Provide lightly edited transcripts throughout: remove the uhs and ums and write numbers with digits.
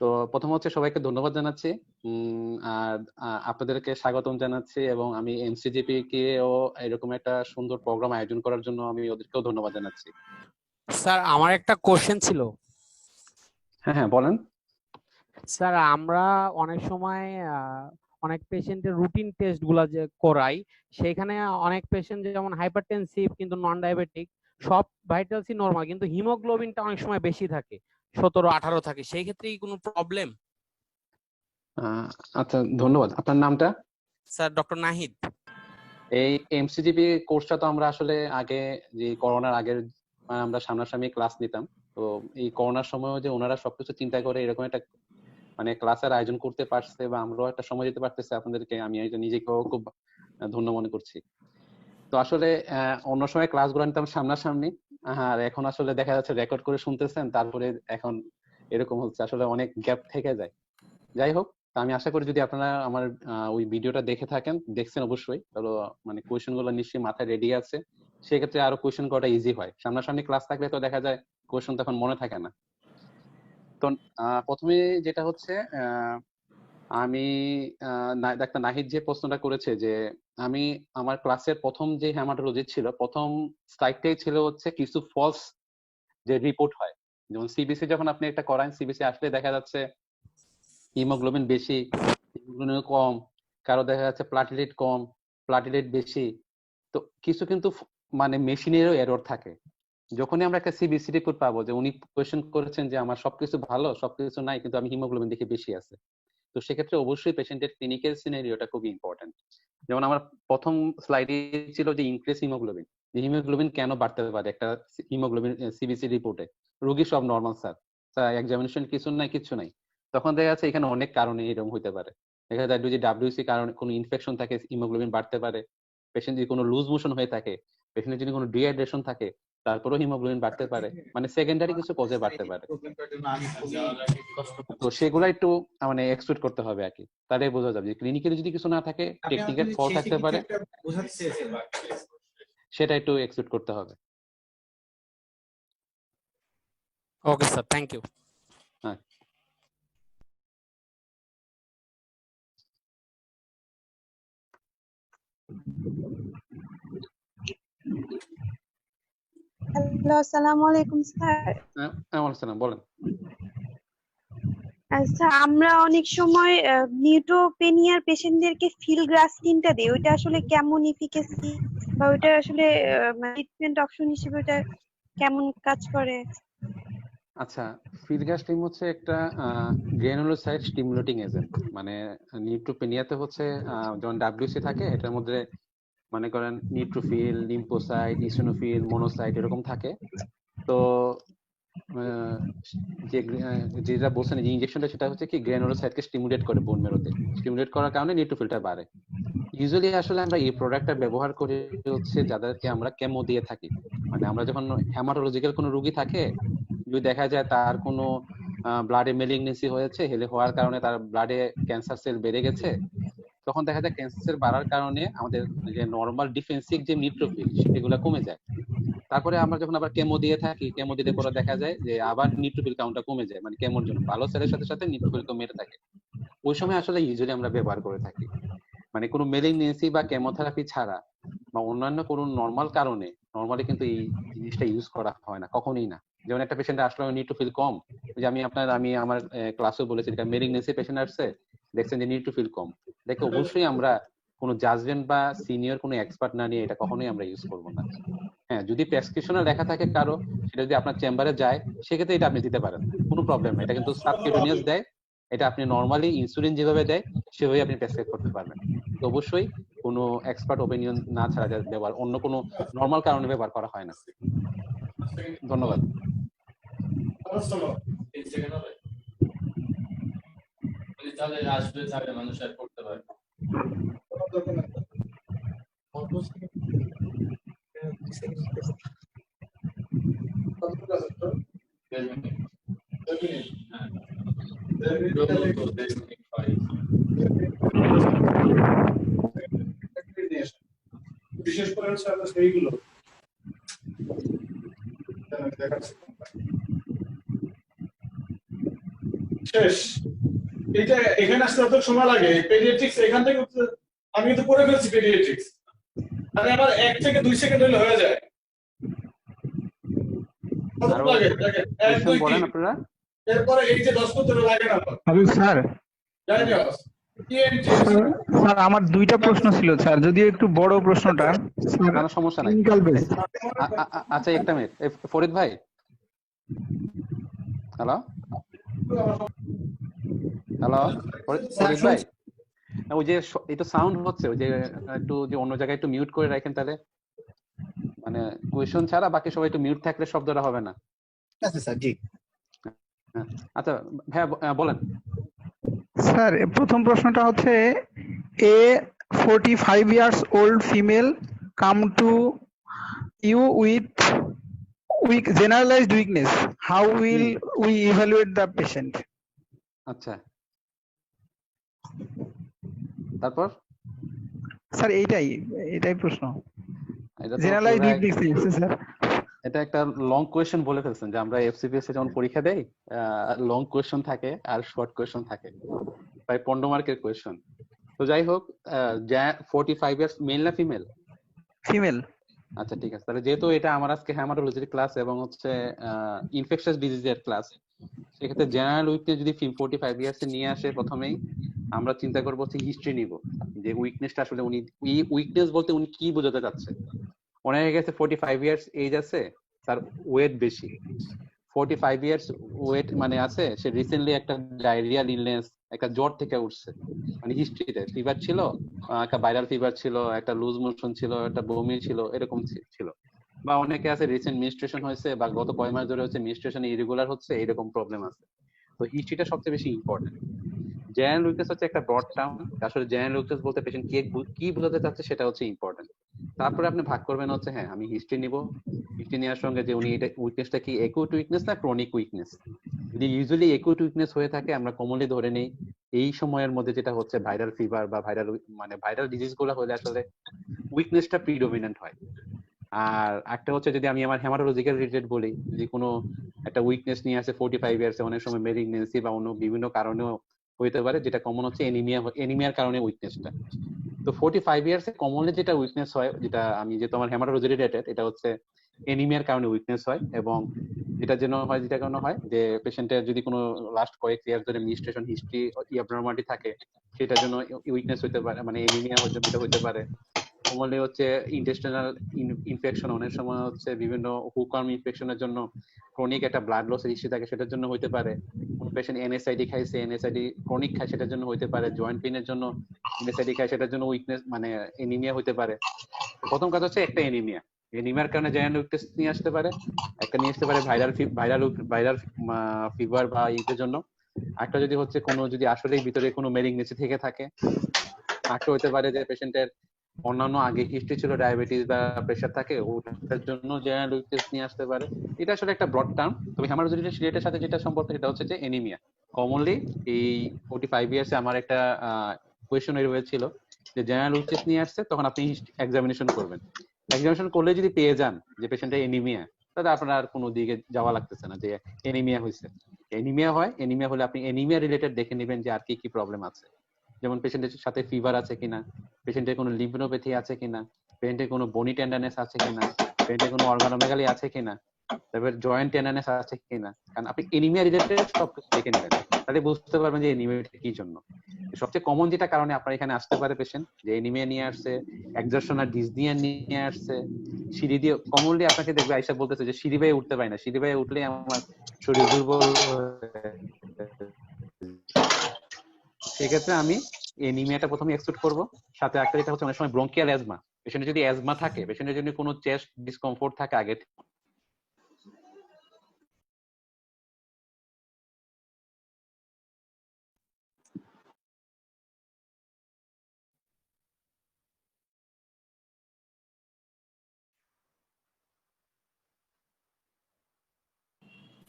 তো প্রথম হচ্ছে সবাইকে ধন্যবাদ জানাচ্ছি, আর আপনাদেরকে স্বাগতম জানাচ্ছি, এবং আমি এমসিজিপি কেও এরকম একটা সুন্দর প্রোগ্রাম আয়োজন করার জন্য আমি ওদেরকেও ধন্যবাদ জানাচ্ছি। স্যার আমার একটা কোশ্চেন ছিল। হ্যাঁ হ্যাঁ বলেন। স্যার আমরা অনেক সময় অনেক পেশেন্টের রুটিন টেস্ট গুলা যে করাই, সেখানে অনেক পেশেন্ট যেমন হাইপারটেনসিভ কিন্তু নন ডায়াবেটিক, সব ভাইটালসই নরমাল, কিন্তু হিমোগ্লোবিনটা অনেক সময় বেশি থাকে, 17-18 থাকে, সেই ক্ষেত্রে কি কোনো প্রবলেম? আচ্ছা ধন্যবাদ। আপনার নামটা? Sir doctor Nahid. এই এমসিজিপি কোর্সটা তো আমরা আসলে আগে, যে করোনার আগের আমরা সামনাসামনি ক্লাস নিতাম। তো এই করোনার সময়ও যে ওনারা সবকিছু চিন্তা করে এরকম একটা মানে ক্লাসের আয়োজন করতে পারছে বা আমরাও একটা সময় দিতে পারতেছে আপনাদেরকে, আমি এটা নিজেকেও খুব ধন্য মনে করছি। তো আসলে অন্য সময় ক্লাসগুলো নিতাম সামনাসামনি, আর এখন আসলে দেখা যাচ্ছে রেকর্ড করে শুনতেছেন, তারপরে এখন এরকম হচ্ছে, আসলে অনেক গ্যাপ থেকে যায়। যাই হোক, আমি আশা করি যদি আপনারা আমার ওই ভিডিওটা দেখছেন অবশ্যই, তাহলে মানে কোয়েশ্চেন গুলো নিশ্চয়ই মাথায় রেডি আছে, সেক্ষেত্রে আরো কোয়েশ্চেন করাটা ইজি হয়। সামনাসামনি ক্লাস থাকলে তো দেখা যায় কোয়েশ্চেন তখন মনে থাকে না। তো প্রথমে যেটা হচ্ছে, আমি ডাক্তার নাহিদ যে প্রশ্নটা করেছে যে আমি আমার ক্লাসের প্রথম যে হেমাটোলজি ছিল, প্রথম স্লাইডটাই ছিল হচ্ছে কিছু ফলস যে রিপোর্ট হয়। যেমন সিবিসি যখন আপনি একটা করান, সিবিসি আসলে দেখা যাচ্ছে হিমোগ্লোবিন বেশি, হিমোগ্লোবিন কম, কারো দেখা যাচ্ছে প্লাটিলেট কম, প্লাটিলেট বেশি। তো কিছু কিন্তু মানে মেশিনেরও এরর থাকে। যখনই আমরা একটা সিবিসি রিপোর্ট পাবো যে উনি কোয়েশ্চেন করেছেন যে আমার সবকিছু ভালো, সবকিছু নাই, কিন্তু আমি হিমোগ্লোবিন দেখে বেশি আছে, তো সেক্ষেত্রে অবশ্যই পেশেন্টের ক্লিনিক্যাল সিনারিওটা খুবই ইম্পর্টেন্ট। যেমন আমার প্রথম স্লাইডে ছিল যে ইনক্রিজ হিমোগ্লোবিন, যে হিমোগ্লোবিন কেন বাড়তে পারে একটা হিমোগ্লোবিন সিবিসি রিপোর্টে, রোগী সব নর্মাল স্যার, এক্সামিনেশন কিছু নাই, কিছু নাই। তখন দেখা যাচ্ছে এখানে অনেক কারণে এরকম হইতে পারে। দেখা যায় যে ডাব্লিউসি কারণে কোনো ইনফেকশন থাকে, হিমোগ্লোবিন বাড়তে পারে। পেশেন্ট যদি কোনো লুজ মোশন হয়ে থাকে, পেশেন্টের যদি কোনো ডিহাইড্রেশন থাকে, তারপরেও হিমোগ্লোবিন বাড়তে পারে, মানে সেকেন্ডারি কিছু কজে বাড়তে পারে। তো সেগুলো একটু মানে এক্সক্লুড করতে হবে আর কি, তাহলে বোঝা যাবে যে ক্লিনিক্যালি যদি কিছু না থাকে, টেকনিক্যাল ফল থাকতে পারে, সেটা একটু এক্সক্লুড করতে হবে। Okay sir, thank you. হ্যাঁ, হ্যালো, আসসালামু আলাইকুম স্যার। আসসালাম, বলেন। আচ্ছা, আমরা অনেক সময় নিউট্রোপেনিয়ার পেশেন্টদেরকে ফিলগ্রাস্টিনটা দিই, ওইটা আসলে কেমন এফিকাসি বা ওইটা আসলে ট্রিটমেন্ট অপশন হিসেবে ওটা কেমন কাজ করে? আচ্ছা, ফিলগ্রাস্টিম হচ্ছে একটা গ্রানুলোসাইট স্টিমুলেটিং এজেন্ট। মানে নিউট্রোপেনিয়াতে হচ্ছে যখন ডাব্লিউসি থাকে, এটার মধ্যে মনে করেন নিউট্রোফিল, লিম্ফোসাইট, ইসোনোফিল, মনোসাইট এরকম থাকে। তো আহ, যেটা বলছেন যে ইনজেকশনটা, সেটা হচ্ছে কি গ্রানুলোসাইটকে স্টিমুলেট করে, বোন মেরোতে স্টিমুলেট করার কারণে নিউট্রোফিলটা বাড়ে। ইউজুয়ালি আসলে আমরা এই প্রোডাক্টটা ব্যবহার করি হচ্ছে যাদেরকে আমরা কেমো দিয়ে থাকি। মানে আমরা যখন হেমাটোলজিক্যাল কোনো রোগী থাকে, যদি দেখা যায় তার কোনো ব্লাডে মেলিগনেন্সি হয়েছে, হেলে হওয়ার কারণে তার ব্লাডে ক্যান্সার সেল বেড়ে গেছে, তখন দেখা যায় ক্যান্সার সেল বাড়ার কারণে আমাদের যে নর্মাল ডিফেন্সিভ যে নিউট্রোফিল সেগুলো কমে যায়। তারপরে আমরা যখন আবার কেমো দিয়ে থাকি, কেমো দিতে পরে দেখা যায় যে আবার নিউট্রোফিল কাউন্টটা কমে যায়, মানে কেমোর জন্য ভালো সেলের সাথে সাথে নিউট্রোফিল কমে থাকে। ওই সময় আসলে ইউজুয়ালি আমরা ব্যবহার করে থাকি। মানে কোনো মেলিগনেন্সি বা কেমোথেরাপি ছাড়া বা অন্যান্য কোনো নর্মাল কারণে নর্মালি কিন্তু এই জিনিসটা ইউজ করা হয় না, কখনোই না। যেমন একটা পেশেন্ট আসলে নিউট্রোফিল কম, যে আমি আমার ক্লাসেও বলেছি, এটা মেলিগনেন্সি পেশেন্ট আসছে, দেখছেন যে নিউট্রোফিল কম, দেখে অবশ্যই আমরা কোনো জাজমেন্ট বা সিনিয়র কোনো এক্সপার্ট না নিয়ে এটা কখনোই আমরা ইউজ করব না। হ্যাঁ, যদি প্রেসক্রিপশনে লেখা থাকে কারো, সেটা যদি আপনার চেম্বারে যায়, সেক্ষেত্রে এটা আপনি দিতে পারেন, কোনো প্রবলেম না। এটা কিন্তু সাবকিউটেনিয়াস দেয়, এটা আপনি নর্মালি ইনসুলিন যেভাবে দেয় সেভাবে আপনি প্রেসক্রাইব করতে পারবেন। তো অবশ্যই কোনো এক্সপার্ট ওপিনিয়ন না ছাড়া ব্যবহার, অন্য কোনো নর্মাল কারণে ব্যবহার করা হয় না। ধন্যবাদ। আসবে মানুষ আর করতে পারে। বিশেষ করে হচ্ছে আমরা সেইগুলো দেখাচ্ছি। শেষ। এটা এখানে আসতে যত সময় লাগে পেডিয়াট্রিক্স এখান থেকে আমি কিন্তু পড়ে ফেলছি পেডিয়াট্রিক্স, মানে আমার 1 থেকে 2 সেকেন্ড হলে হয়ে যায়। কত আরো লাগে দেখেন 1 কোয়েশ্চেন 2 বলেন 3, আপনারা। এরপরে এই যে 10 লাগে না আমার হাবিব স্যার, জানি না টিএনটি স্যার আমার দুইটা প্রশ্ন ছিল স্যার, যদিও একটু বড় প্রশ্নটা স্যার, না না, সমস্যা নাই। Clinical base. আচ্ছা একটা মিনিট, ফরিদ ভাই, হ্যালো হ্যালো, ফরিদ ভাই, ওই যে এটা সাউন্ড হচ্ছে, ওই যে একটু যে অন্য জায়গায় একটু মিউট করে রাখেন, তাহলে মানে কোয়েশ্চন ছাড়া বাকি সবাই একটু মিউট থাকলে শব্দটা হবে না। আচ্ছা স্যার, জি। হ্যাঁ, আচ্ছা ভাইয়া বলেন। স্যার প্রথম প্রশ্নটা হচ্ছে, এ 45 years old female come to you with generalized weakness, how will we evaluate the patient? আচ্ছা, তারপর স্যার এইটাই প্রশ্ন, এটা তো generalized পুরাই- weakness স্যার। এটা একটা লং কোয়েশ্চেন বলে ফেলছেন, যে আমরা এফসিপিএস এ যখন পরীক্ষা দেই লং কোয়েশ্চেন থাকে আর শর্ট কোয়েশ্চেন থাকে, প্রায় 15 মার্কের কোয়েশ্চেন। তো যাই হোক, 45 ইয়ার্স, মেল না ফিমেল? ফিমেল। আচ্ছা ঠিক আছে, তাহলে যেহেতু এটা আমার আজকে হ্যামাটোলজির ক্লাস এবং হচ্ছে ইনফেকশাস ডিজিজের ক্লাস, সেক্ষেত্রে জেনারেল উইকনেস যদি 45 ইয়ার্স এ নিয়ে আসে, প্রথমেই আমরা চিন্তা করবো হচ্ছে হিস্ট্রি নিব, যে উইকনেসটা আসলে উনি উইকনেস বলতে উনি কি বোঝাতে চাচ্ছে। ওনার গেছে 45 ইয়ার্স এজ আছে, তার ওয়েট বেশি, 45 ইয়ার্স ওয়েট মানে আছে, সে রিসেন্টলি একটা ডায়রিয়াল ইলনেস, একটা জ্বর থেকে উঠছে, মানে হিস্ট্রিতে ফিভার ছিল, একটা ভাইরাল ফিভার ছিল, একটা লুজ মোশন ছিল, একটা বমি ছিল, এরকম ছিল। বা অনেকে আছে রিসেন্ট মেনস্ট্রুয়েশন হয়েছে, বা গত কয় মাস ধরে হচ্ছে মেনস্ট্রুয়েশন ইরেগুলার হচ্ছে, এরকম প্রবলেম আছে। তো হিস্ট্রিটা সবচেয়ে বেশি ইম্পর্টেন্ট। জেনারেল উইকনেস হচ্ছে একটা ব্রড টার্ম, আসলে জেনারেল উইকনেস বলতে পেশেন্ট কি বোঝাতে চাচ্ছে সেটা হচ্ছে ইম্পর্টেন্ট। তারপরে আপনি ভাগ করবেন হচ্ছে, হ্যাঁ আমি হিস্ট্রি নিব, হিস্ট্রি নেওয়ার সঙ্গে যে উনি এটা উইকনেসটা কি একুট উইকনেস না ক্রনিক উইকনেস। যদি ইউজুয়ালি একুট উইকনেস হয়ে থাকে, আমরা কমনলি ধরে নেই এই সময়ের মধ্যে যেটা হচ্ছে ভাইরাল ফিভার বা ভাইরাল ডিজিজ গুলো হলে আসলে উইকনেসটা প্রিডোমিনেন্ট হয়। আর একটা হচ্ছে, যদি আমি আমার হেমাটোলজিক্যাল রিলেটেড বলি, যে কোনো একটা উইকনেস নিয়ে আসে 45 ইয়ার্সে, অনেক সময় মেলিগনেন্সি বা অন্য বিভিন্ন কারণেও হইতে পারে, যেটা কমন হচ্ছে এনিমিয়ার কারণে উইকনেসটা। তো 45 ইয়ার্সে কমনলি যেটা উইকনেস হয়, যেটা আমি যেহেতু আমার হেমাটোলজি রিলেটেড, এটা হচ্ছে এনিমিয়ার কারণে উইকনেস হয়। এবং যেটা কারণে হয় যে পেশেন্টের যদি কোনো লাস্ট কয়েক ইয়ার ধরে মেনস্ট্রুয়েশন হিস্ট্রি অ্যাবনরমালিটি থাকে, সেটার জন্য উইকনেস হইতে পারে, মানে এনিমিয়া হইতে পারে। কমনলি হচ্ছে ইন্টেস্টিনাল ইনফেকশন, অনেক সময় হচ্ছে বিভিন্ন হুকওয়ার্ম ইনফেকশনের জন্য ক্রনিক একটা ব্লাড লস হিস্ট্রি থাকে, সেটার জন্য হইতে পারে। কোন পেশেন্ট এনএসআইডি খাইছে, এনএসআইডি ক্রনিক খায়, সেটার জন্য হইতে পারে। জয়েন্ট পেইনের জন্য এনএসআইডি খায়, সেটার জন্য উইকনেস মানে এনিমিয়া হইতে পারে। প্রথম কাজ হচ্ছে একটা এনিমিয়ার কারণে জেনারেল উইকনেস নিয়ে আসতে পারে। একটা নিয়ে আসতে পারে ভাইরাল ফিভার বা ইটের জন্য। একটা যদি হচ্ছে কোনো যদি আসলে ভিতরে কোনো মেলিগনেসি থেকে থাকে। একটা হইতে পারে যে পেশেন্টের অন্যান্য আগে হিস্ট্রি ছিল ডায়াবেটিস বা প্রেশার থাকে, ওটার জন্য জেনারেল উইকনেস নিয়ে আসতে পারে। এটা আসলে একটা ব্রড টার্ম। তবে হেমাটোলজি রিলেটেড সাথে যেটা সম্পর্ক, এটা হচ্ছে যে এনিমিয়া। কমনলি এই 45 ইয়ার্সে আমার একটা কোয়েশ্চন হয়েছিল যে জেনারেল উইকনেস নিয়ে আসছে, তখন আপনি এক্সামিনেশন করবেন। এক্সামিনেশন করলে যদি পেয়ে যান যে পেশেন্টের এনিমিয়া, তাহলে আপনার আর কোনো দিকে যাওয়া লাগতেছে না যে এনিমিয়া হয়েছে। এনিমিয়া হলে আপনি এনিমিয়া রিলেটেড দেখে নেবেন যে আর কি কি প্রবলেম আছে, যেমন পেশেন্টের সাথে ফিভার আছে কিনা, পেশেন্টের কোনো লিম্ফোপ্যাথি আছে কিনা, পেশেন্টের কোনো বনি টেন্ডারনেস আছে কিনা, পেশেন্টের কোনো অর্গানোমেগালি আছে কিনা, তারপর জয়েন্ট টেন্ডারনেস আছে কিনা। কারণ আপনি এনিমিয়া রিলেটেড সবকিছু দেখে নেবেন, তাহলে বুঝতে পারবেন যে এনিমিয়াটা কি জন্য। সবচেয়ে কমন যেটা কারণে আপনার এখানে আসতে পারে পেশেন্ট, যে এনিমিয়া নিয়ে আসছে, এক্সারশনাল ডিসনিয়া নিয়ে আসছে, সিঁড়ি দিয়ে কমনলি আপনাকে দেখবে আইসা বলতেছে যে সিঁড়ি বেয়ে উঠতে পারি না, সিঁড়ি বেয়ে উঠলে আমার শরীর দুর্বল। সেক্ষেত্রে আমি এনিমিয়াটা প্রথমে এক্সক্লুড করব। সাথে একটা যেটা হচ্ছে অনেক সময় ব্রঙ্কিয়াল অ্যাজমা, পেশেন্টের যদি অ্যাজমা থাকে, পেশেন্টের যদি কোনো চেস্ট ডিসকমফোর্ট থাকে আগে,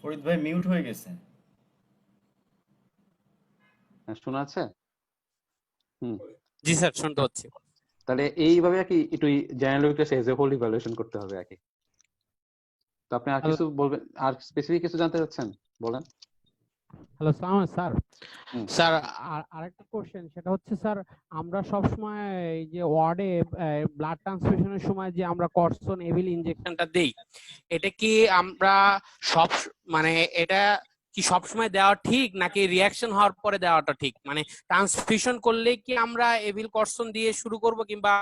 ফরিদ ভাই মিউট হয়ে গেছে। শোনা আছে? জি স্যার, শুনতে পাচ্ছি। তাহলে এইভাবে আর কি একটু general weakness as a whole evaluation করতে হবে আর কি। তো আপনি আর কিছু বলবেন, আর স্পেসিফিক কিছু জানতে চাচ্ছেন বলেন। হ্যালো সালাম স্যার। হুম। স্যার আরেকটা কোশ্চেন, সেটা হচ্ছে স্যার আমরা সবসময় এই যে ওয়ার্ডে ব্লাড ট্রান্সফিউশনের সময় যে আমরা কর্সন এভিল ইনজেকশনটা দেই, এটা কি আমরা সব মানে এটা কি সবসময় দেওয়া ঠিক নাকি রিয়াকশন হওয়ার পরে দেওয়াটা ঠিক? মানে ট্রান্সফিউশন করলে কি আমরা এভিল কর্সন দিয়ে শুরু করব কিংবা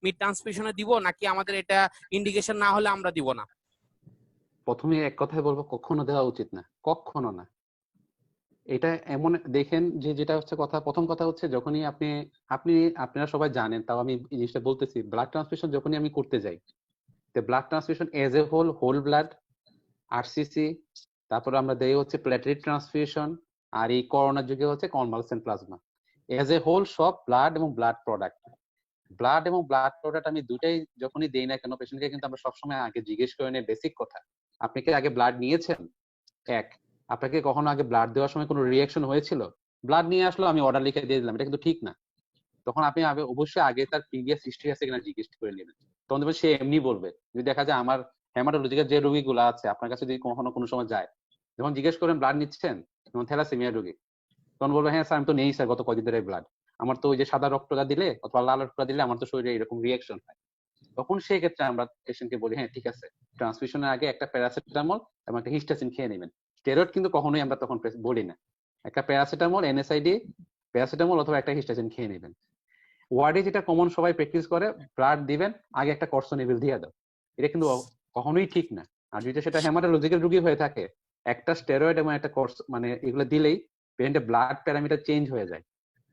মিড ট্রান্সফিউশনে দিব, নাকি আমাদের এটা ইন্ডিকেশন না হলে আমরা দিব না? প্রথমে এক কথায় বলবো, কখনো দেওয়া উচিত না, কখনো না। এটা এমন দেখেন যে যেটা হচ্ছে কথা, প্রথম কথা হচ্ছে যখনই আপনারা সবাই জানেন, তাও আমি এই জিনিসটা বলতেছি, ব্লাড ট্রান্সফিউশন যখনই আমি করতে যাই, তো blood transfusion as a whole blood, RCC, তারপরে আমরা দেই হচ্ছে প্লেটলেট ট্রান্সফিউশন, আর এই করোনার যুগে হচ্ছে convalescent plasma. As a whole সব ব্লাড এবং ব্লাড প্রোডাক্ট আমি দুটাই যখনই দেই না কেন পেশেন্টকে, কিন্তু আমরা সবসময় আগে জিজ্ঞেস করে নেই বেসিক কথা, আপনি কি আগে ব্লাড নিয়েছেন? এক, আপনাকে কখনো আগে ব্লাড দেওয়ার সময় কোনো রিয়াকশন হয়েছিল? ব্লাড নিয়ে আসলো, আমি অর্ডার লিখে দিয়ে দিলাম, এটা কিন্তু ঠিক না। তখন আপনি অবশ্যই আগে তার প্রিভিয়াস হিস্ট্রি আছে কিনা জিজ্ঞেস করে নেবেন। তখন দেখবেন সে এমনি বলবে। যদি দেখা যায় আমার হেমাটোলজিক্যাল যে রোগীগুলো আছে আপনার কাছে যদি কখনো কোনো সময় যায়, যখন জিজ্ঞেস করেন ব্লাড নিচ্ছেন, যেমন থ্যালাসেমিয়া রোগী, তখন বলবে হ্যাঁ স্যার আমি তো নেই স্যার গত কয়েকদিন ধরে ব্লাড, আমার তো ওই যে সাদা রক্তটা দিলে অথবা লাল রক্তটা দিলে আমার তো শরীরে এরকম রিয়াকশন হয়। তখন সেই ক্ষেত্রে আমরা পেশেন্টকে বলি হ্যাঁ ঠিক আছে, ট্রান্সফিউশনের আগে একটা প্যারাসিটামল এবং একটা হিস্টাসিন খেয়ে নেবেন। স্টেরয়েড কিন্তু কখনোই আমরা তখন বলি না, একটা প্যারাসিটামল, এনএসআইডি প্যারাসিটামল অথবা একটা হিস্টাসিন খেয়ে নেবেন। ওয়ার্ডে যেটা কমন সবাই প্র্যাকটিস করে, ব্লাড দিবেন আগে একটা কর্সনিভিল দিয়ে দাও, এটা কিন্তু কখনোই ঠিক না। আর যদি সেটা হেমাটোলজিক্যাল রোগী হয়ে থাকে, একটা স্টেরয়েড এবং একটা কোর্স মানে এগুলো দিলেই পেশেন্টের ব্লাড প্যারামিটার চেঞ্জ হয়ে যায়।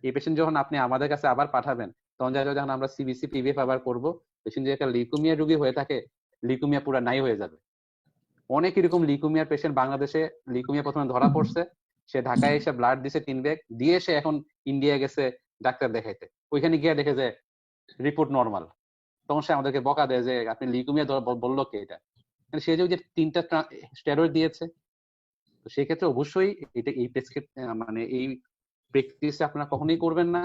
এই পেশেন্ট যখন আপনি আমাদের কাছে আবার পাঠাবেন, তখন যখন আমরা সিবিসি পিভিএফ আবার করবো, পেশেন্ট যদি একটা লিউকেমিয়া রোগী হয়ে থাকে, লিউকেমিয়া পুরো নাই হয়ে যাবে। অনেক এরকম লিউকেমিয়ার পেশেন্ট বাংলাদেশে, লিউকেমিয়া প্রথমে ধরা পড়ছে, সে ঢাকায় এসে ব্লাড দিছে 3 ব্যাগ দিয়ে, সে এখন ইন্ডিয়া গেছে ডাক্তার দেখাইতে, ওইখানে গিয়ে দেখে যে রিপোর্ট নর্মাল। তখন সে আমাদেরকে বকা দেয় যে আপনি লিউকেমিয়া বললো কে এটা, সে যে ওই যে 3টা স্টেরয়েড দিয়েছে। তো সেক্ষেত্রে অবশ্যই এটা এই মানে এই প্র্যাকটিস আপনারা কখনোই করবেন না।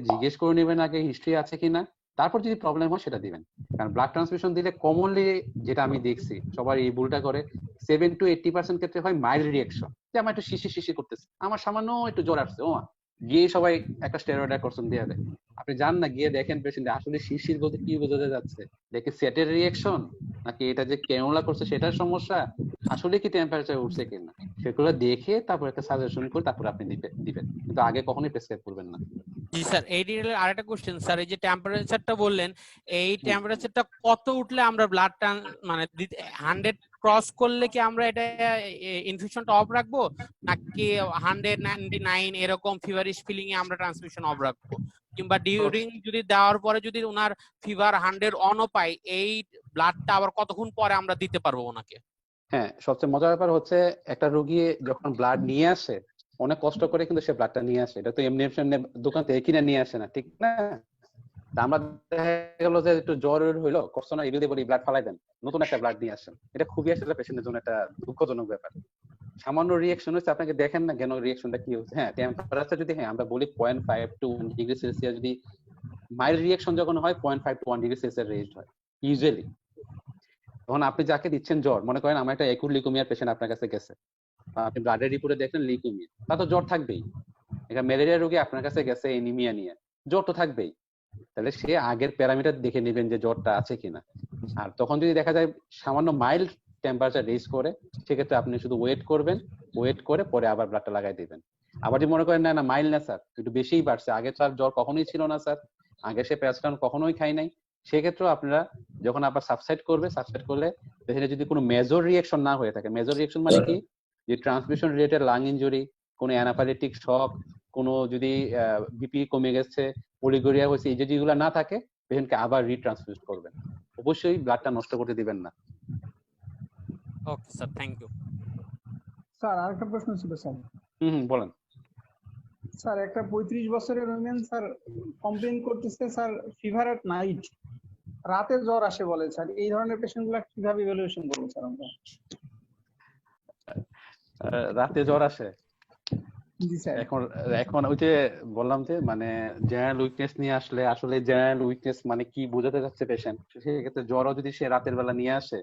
জিজ্ঞেস করে নেবেন আগে হিস্ট্রি আছে কিনা, তারপর যদি প্রবলেম হয় সেটা দিবেন। কারণ ব্লাড ট্রান্সফিউশন দিলে কমনলি যেটা আমি দেখছি সবাই এই ভুলটা করে, 7 to 80% ক্ষেত্রে হয় মাইল্ড রিয়াকশন, যে আমার একটু শিশি করতেছে, আমার সামান্য একটু জ্বর আসছে, ও গিয়ে সবাই একটা স্টেরয়েড করছেন দিয়ে দেয়। আপনি যান না, গিয়ে দেখেন পেশেন্ট আসলে শিশির বলতে কি বোঝাতে যাচ্ছে, দেখে সেটের রিয়াকশন নাকি এটা যে ক্যানোলা করছে সেটার সমস্যা, আসলে কি টেম্পারেচার উঠছে কিনা, সেগুলো দেখে তারপর একটা সাজেশন করে তারপর আপনি দিবেন, কিন্তু আগে কখনোই প্রেসক্রাইব করবেন না। জি স্যার, এই ডিটেইলে আরেকটা কোশ্চেন স্যার, এই যে টেম্পারেচারটা বললেন, এই টেম্পারেচারটা কত উঠলে আমরা ব্লাড মানে 100 ক্রস করলে কি আমরা এটা ইনফিউশনটা অফ রাখবো, নাকি 199 এরকম ফিভারিশ ফিলিং এ আমরা ট্রান্সমিশন অফ রাখবো, কিংবা ডিউরিং যদি দেওয়ার পরে যদি ওনার ফিভার 100 অনও পাই, এই ব্লাডটা আবার কতক্ষণ পরে আমরা দিতে পারবো ওনাকে? হ্যাঁ, সবচেয়ে মজার ব্যাপার হচ্ছে একটা রোগী যখন ব্লাড নিয়ে আসে, অনেক কষ্ট করে কিন্তু সে ব্লাডটা নিয়ে আসে, এটা তো এমনি এমনি দোকান থেকে কিনে নিয়ে আসে না, ঠিক না? তা আমরা দেখা গেল যে একটু জ্বর হইলো, কষ্ট না এগুলো বলি ব্লাড ফালাই দেন, নতুন একটা ব্লাড নিয়ে আসেন, এটা খুবই আসলে পেশেন্টের জন্য একটা দুঃখজনক ব্যাপার। সামান্য রিয়াকশন হচ্ছে, আপনাকে দেখেন না কেন রিয়াকশনটা কি হচ্ছে। হ্যাঁ, টেম্পারেচার যদি আমরা বলি 0.5 to 1 ডিগ্রি সেলসিয়াস, যদি মাইল্ড রিয়াকশন যখন হয় 0.5 to 1 ডিগ্রি সেলসিয়াস রেঞ্জ হয় ইউজুয়ালি। তখন আপনি যাকে দিচ্ছেন জ্বর, মনে করেন আমার একটা একুট লিউকেমিয়ার পেশেন্ট আপনার কাছে গেছে, আপনি ব্লাডের রিপোর্টে দেখলেন লিউকেমিয়া, তা তো জ্বর থাকবেই। এটা ম্যালেরিয়া রোগী আপনার কাছে গেছে এনিমিয়া নিয়ে, জ্বর তো থাকবেই। তাহলে সে আগের প্যারামিটার দেখে নেবেন যে জ্বরটা আছে কিনা। আর তখন যদি দেখা যায় সামান্য মাইল্ড টেম্পারেচার রেজ করে, সেক্ষেত্রে আপনি শুধু ওয়েট করবেন, ওয়েট করে পরে আবার ব্লাডটা লাগাই দিবেন। আবার যদি মনে করেন না মাইল্ড না স্যার, একটু বেশিই বাড়ছে, আগে তো আর জ্বর কখনোই ছিল না স্যার, আগে সে প্যারাসিটামল কখনোই খাই নাই, সেক্ষেত্রেও আপনারা যখন আবার সাবসাইড করলে পেশেন্টের যদি কোনো মেজর রিয়াকশন না হয়ে থাকে, মেজর রিয়াকশন মানে কি, যে ট্রান্সমিশন রিলেটেড লাং ইনজুরি, কোনো অ্যানাফাইলেটিক শক, কোনো যদি বিপি কমে গেছে, পলিগোরিয়া হয়েছে, এই যেগুলো না থাকে, পেশেন্টকে আবার রিট্রান্সফিউজ করবেন, অবশ্যই ব্লাডটা নষ্ট করতে দিবেন না। Okay sir, thank you. Sir আরেকটা প্রশ্ন ছিল স্যার। বলেন। স্যার একটা 35 বছরের ওমেন স্যার কমপ্লেইন করতেছে স্যার ফিভার এট নাইট, রাতে জ্বর আসে বলে স্যার, এই ধরনের পেশেন্ট গুলা কিভাবে ইভ্যালুয়েশন করবো স্যার আমরা? রাতে জ্বর আসে, জি স্যার। এখন ওই যে বললাম যে মানে জেনারেল উইকনেস নিয়ে আসলে, আসলে জেনারেল উইকনেস মানে কি বোঝাতে যাচ্ছে পেশেন্ট, সেক্ষেত্রে জ্বরও যদি সে রাতের বেলা নিয়ে আসে,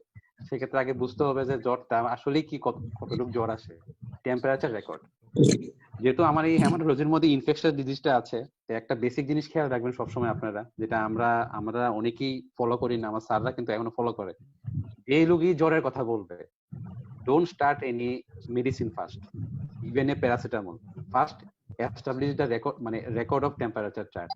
সেক্ষেত্রে আগে বুঝতে হবে যে জ্বরটা আসলে কি, কতটুকু জ্বর আসে, টেম্পারেচার রেকর্ড। যেহেতু আমার এই হেমাটোলজির মধ্যে ইনফেকশন ডিজিজটা আছে, তো একটা বেসিক জিনিস খেয়াল রাখবেন সবসময় আপনারা, যেটা আমরা অনেকেই ফলো করি না, আমার স্যাররা কিন্তু এখনো ফলো করে। এই রোগী জ্বরের কথা বলবে, don't start any medicine first, even a paracetamol. First establish the record, মানে record of temperature chart.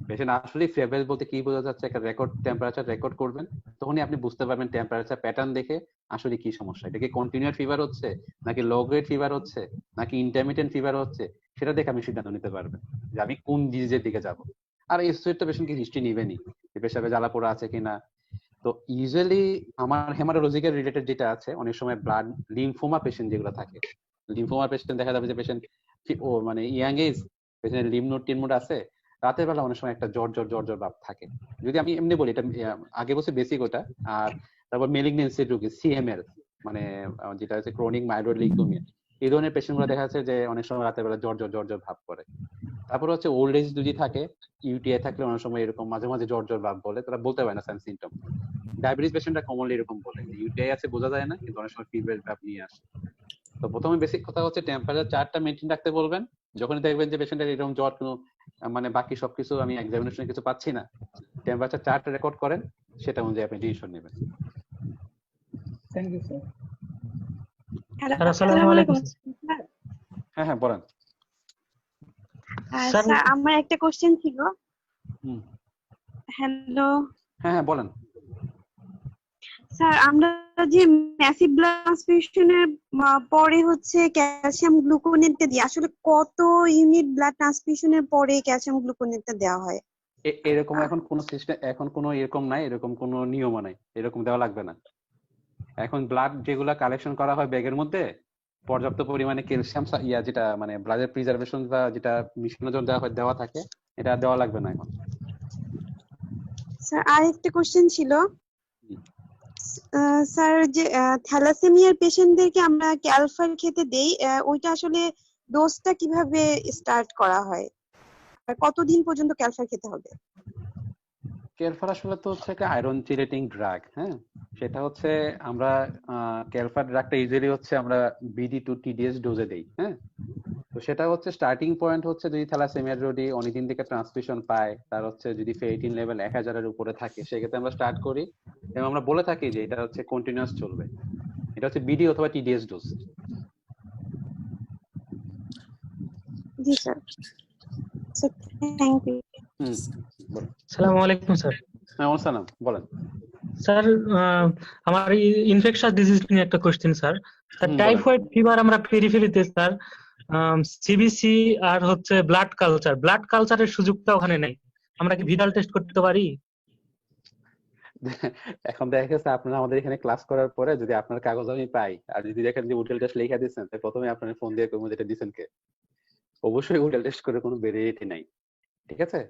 Patient আসলে ফেভার বলতে কি বোঝা যাচ্ছে, একটা রেকর্ড টেম্পারেচার রেকর্ড করবেন, তখনই আপনি বুঝতে পারবেন টেম্পারেচার প্যাটার্ন দেখে আসলে কি সমস্যা। এটা কি কন্টিনিউয়াস ফিভার হচ্ছে, নাকি লো গ্রেড ফিভার হচ্ছে, নাকি ইন্টারমিটেন্ট ফিভার হচ্ছে, সেটা দেখে আমি সিদ্ধান্ত নিতে পারবেন যে আমি কোন ডিজিজের দিকে যাব। আর এই তো পেশেন্ট কি হিস্ট্রি নিবেনি, পেশাবে জ্বালা পোড়া আছে কিনা। তো ইউজুয়ালি আমার হেমাটোলজিক্যাল রিলেটেড যেটা আছে, অনেক সময় ব্লাড লিম্ফোমা পেশেন্ট যেগুলো থাকে, লিম্ফোমা পেশেন্ট দেখা যাবে যে পেশেন্ট মানে ইয়াং এজ, পেশেন্টের লিম্ফ নোড টিন নোড আছে, রাতের বেলা অনেক সময় একটা জ্বর ভাব থাকে। যদি আমি এমনি বলি, এটা আগে বলছি বেসিক ওটা। আর তারপর মেলিগনেন্সি রোগী, সিএমএল, মানে যেটা হচ্ছে ক্রনিক মাইলয়েড লিউকেমিয়া, এই ধরনের পেশেন্ট গুলো দেখা যাচ্ছে যে অনেক সময় রাতের বেলা জ্বর ভাব করে। তারপর হচ্ছে ওল্ড এজ যদি থাকে, ইউটিআই থাকলে অনেক সময় এরকম মাঝে মাঝে জ্বর ভাব বলে, তারা বলতে পারে না সাইন সিমটম। ডায়াবেটিস পেশেন্টরা কমনলি এরকম বলে যে ইউটিআই আছে, বোঝা যায় না, কিন্তু অনেক সময় ফিভার ভাব নিয়ে আসে। তো প্রথমে বেসিক কথা হচ্ছে টেম্পারেচার চার্টটা মেইনটেইন রাখতে বলবেন। যখন দেখবেন যে পেশেন্টের এরকম জ্বর, কোনো মানে বাকি সবকিছু আমি এক্সামিনেশনে কিছু পাচ্ছি না, টেম্পারেচার চার্ট রেকর্ড করেন, সেটা অনুযায়ী আপনি ডিসিশন নেবেন। Thank you sir. Hello, sir, আসসালামু আসসালামু আলাইকুম। আলাইকুম। হ্যাঁ বলেন। স্যার, স্যার আমার একটা কোশ্চেন ছিল। হুম, হ্যালো হ্যাঁ বলেন। স্যার, আমরা যে ম্যাসিভ ব্লাড ট্রান্সফিউশনের পরে হচ্ছে ক্যালসিয়াম গ্লুকোনেটটা দিই, আসলে কত ইউনিট ব্লাড ট্রান্সফিউশনের পরে ক্যালসিয়াম গ্লুকোনেটটা দেওয়া হয়? এরকম এখন কোন সিস্টেম, এখন কোনো এরকম নাই, এরকম কোনো নিয়ম নাই, এরকম দেওয়া লাগবে না। এখন ব্লাড যেগুলা কালেকশন করা হয় ব্যাগের মধ্যে, পর্যাপ্ত পরিমাণে ক্যালসিয়াম যেটা মানে ব্লাডের প্রিজার্ভেশন বা যেটা মিশনের জন্য দেওয়া থাকে, এটা দেওয়া লাগবে না এখন। স্যার আরেকটা কোশ্চেন ছিল। স্যার, যে থ্যালাসেমিয়ার পেশেন্টদেরকে আমরা ক্যালফার খেতে দেই, ওইটা আসলে ডোজটা কিভাবে স্টার্ট করা হয় আর কতদিন পর্যন্ত ক্যালফার খেতে হবে? ক্যালফার আসলে তো হচ্ছে একটা আয়রন চিলেটিং ড্রাগ। হ্যাঁ, সেটা হচ্ছে আমরা ক্যালফার ড্রাগটা ইউজুয়ালি হচ্ছে আমরা বিডি টু টিডিএস ডোজে দেই। হ্যাঁ, তো সেটা হচ্ছে স্টার্টিং পয়েন্ট হচ্ছে যদি থ্যালাসেমিয়ার যদি অনেকদিন থেকে ট্রান্সফিউশন পায়, তার হচ্ছে যদি ফেরিটিন লেভেল 1000-এর উপরে থাকে, সেক্ষেত্রে আমরা স্টার্ট করি এবং আমরা বলে থাকি যে এটা হচ্ছে কন্টিনিউয়াস চলবে। এটা হচ্ছে বিডি অথবা টিডিএস ডোজ। জি স্যার, থ্যাংক ইউ। বলেন। আসসালামু আলাইকুম স্যার। হ্যাঁ, আসসালাম, বলেন। স্যার, আমার ইনফেকশাস ডিজিজ নিয়ে একটা কোশ্চেন স্যার। স্যার, বলেন। টাইফয়েড ফিভার আমরা পেরিফেরিতে স্যার সিবিসি আর হচ্ছে ব্লাড কালচারের সুযোগটা ওখানে নেই, আমরা কি ভিটাল টেস্ট করতে পারি? এখন দেখা গেছে আপনারা আমাদের এখানে ক্লাস করার পরে যদি আপনার কাগজ আমি পাই, আর যদি দেখেন যে উটেল টেস্ট লেখা দিচ্ছেন, তাই প্রথমে আপনার ফোন দিয়ে কইবো যেটা দিচ্ছেন কে। অবশ্যই উটেল টেস্ট করে কোনো ভেরিয়েটি নাই, ঠিক আছে?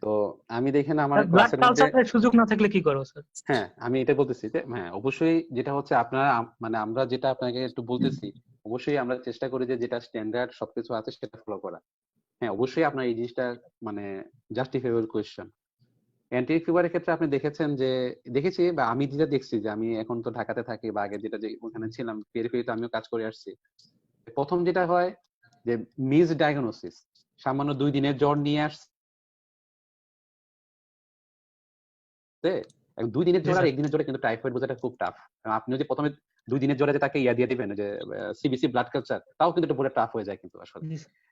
তো আমি দেখেন আমার ব্লাড ক্লাসের মধ্যে, কালচারের সুযোগ না থাকলে কি করো স্যার? হ্যাঁ আমি এটা বলতেছি যে হ্যাঁ অবশ্যই, যেটা হচ্ছে আপনারা মানে আমরা যেটা আপনাকে একটু বলতেছি, অবশ্যই আমরা চেষ্টা করি যে যেটা স্ট্যান্ডার্ড সবকিছু আছে সেটা ফলো করা। হ্যাঁ, অবশ্যই আপনার এই জিনিসটা মানে জাস্টিফিয়েবল কোয়েশ্চেন। অ্যান্টি ফিভারের ক্ষেত্রে আপনি দেখেছেন যে, দেখেছি বা আমি যেটা দেখছি যে আমি এখন তো ঢাকাতে থাকি বা আগে যেটা যে ওখানে ছিলাম পেরিফেরিতে আমিও কাজ করে আসছি, প্রথম যেটা হয় যে মিস ডায়াগনোসিস, সামান্য 2 দিনের জ্বর নিয়ে আসছে, 2 দিনের জ্বর আর 1 দিনের জ্বরে কিন্তু টাইফয়েড বোঝাটা খুব টাফ। আপনি যদি প্রথমে 2 দিনের জ্বরে যে তাকে দিয়ে দিবেন যে সিবিসি ব্লাড কালচার, তাও কিন্তু এটা পুরো টাফ হয়ে যায় কিন্তু আসলে।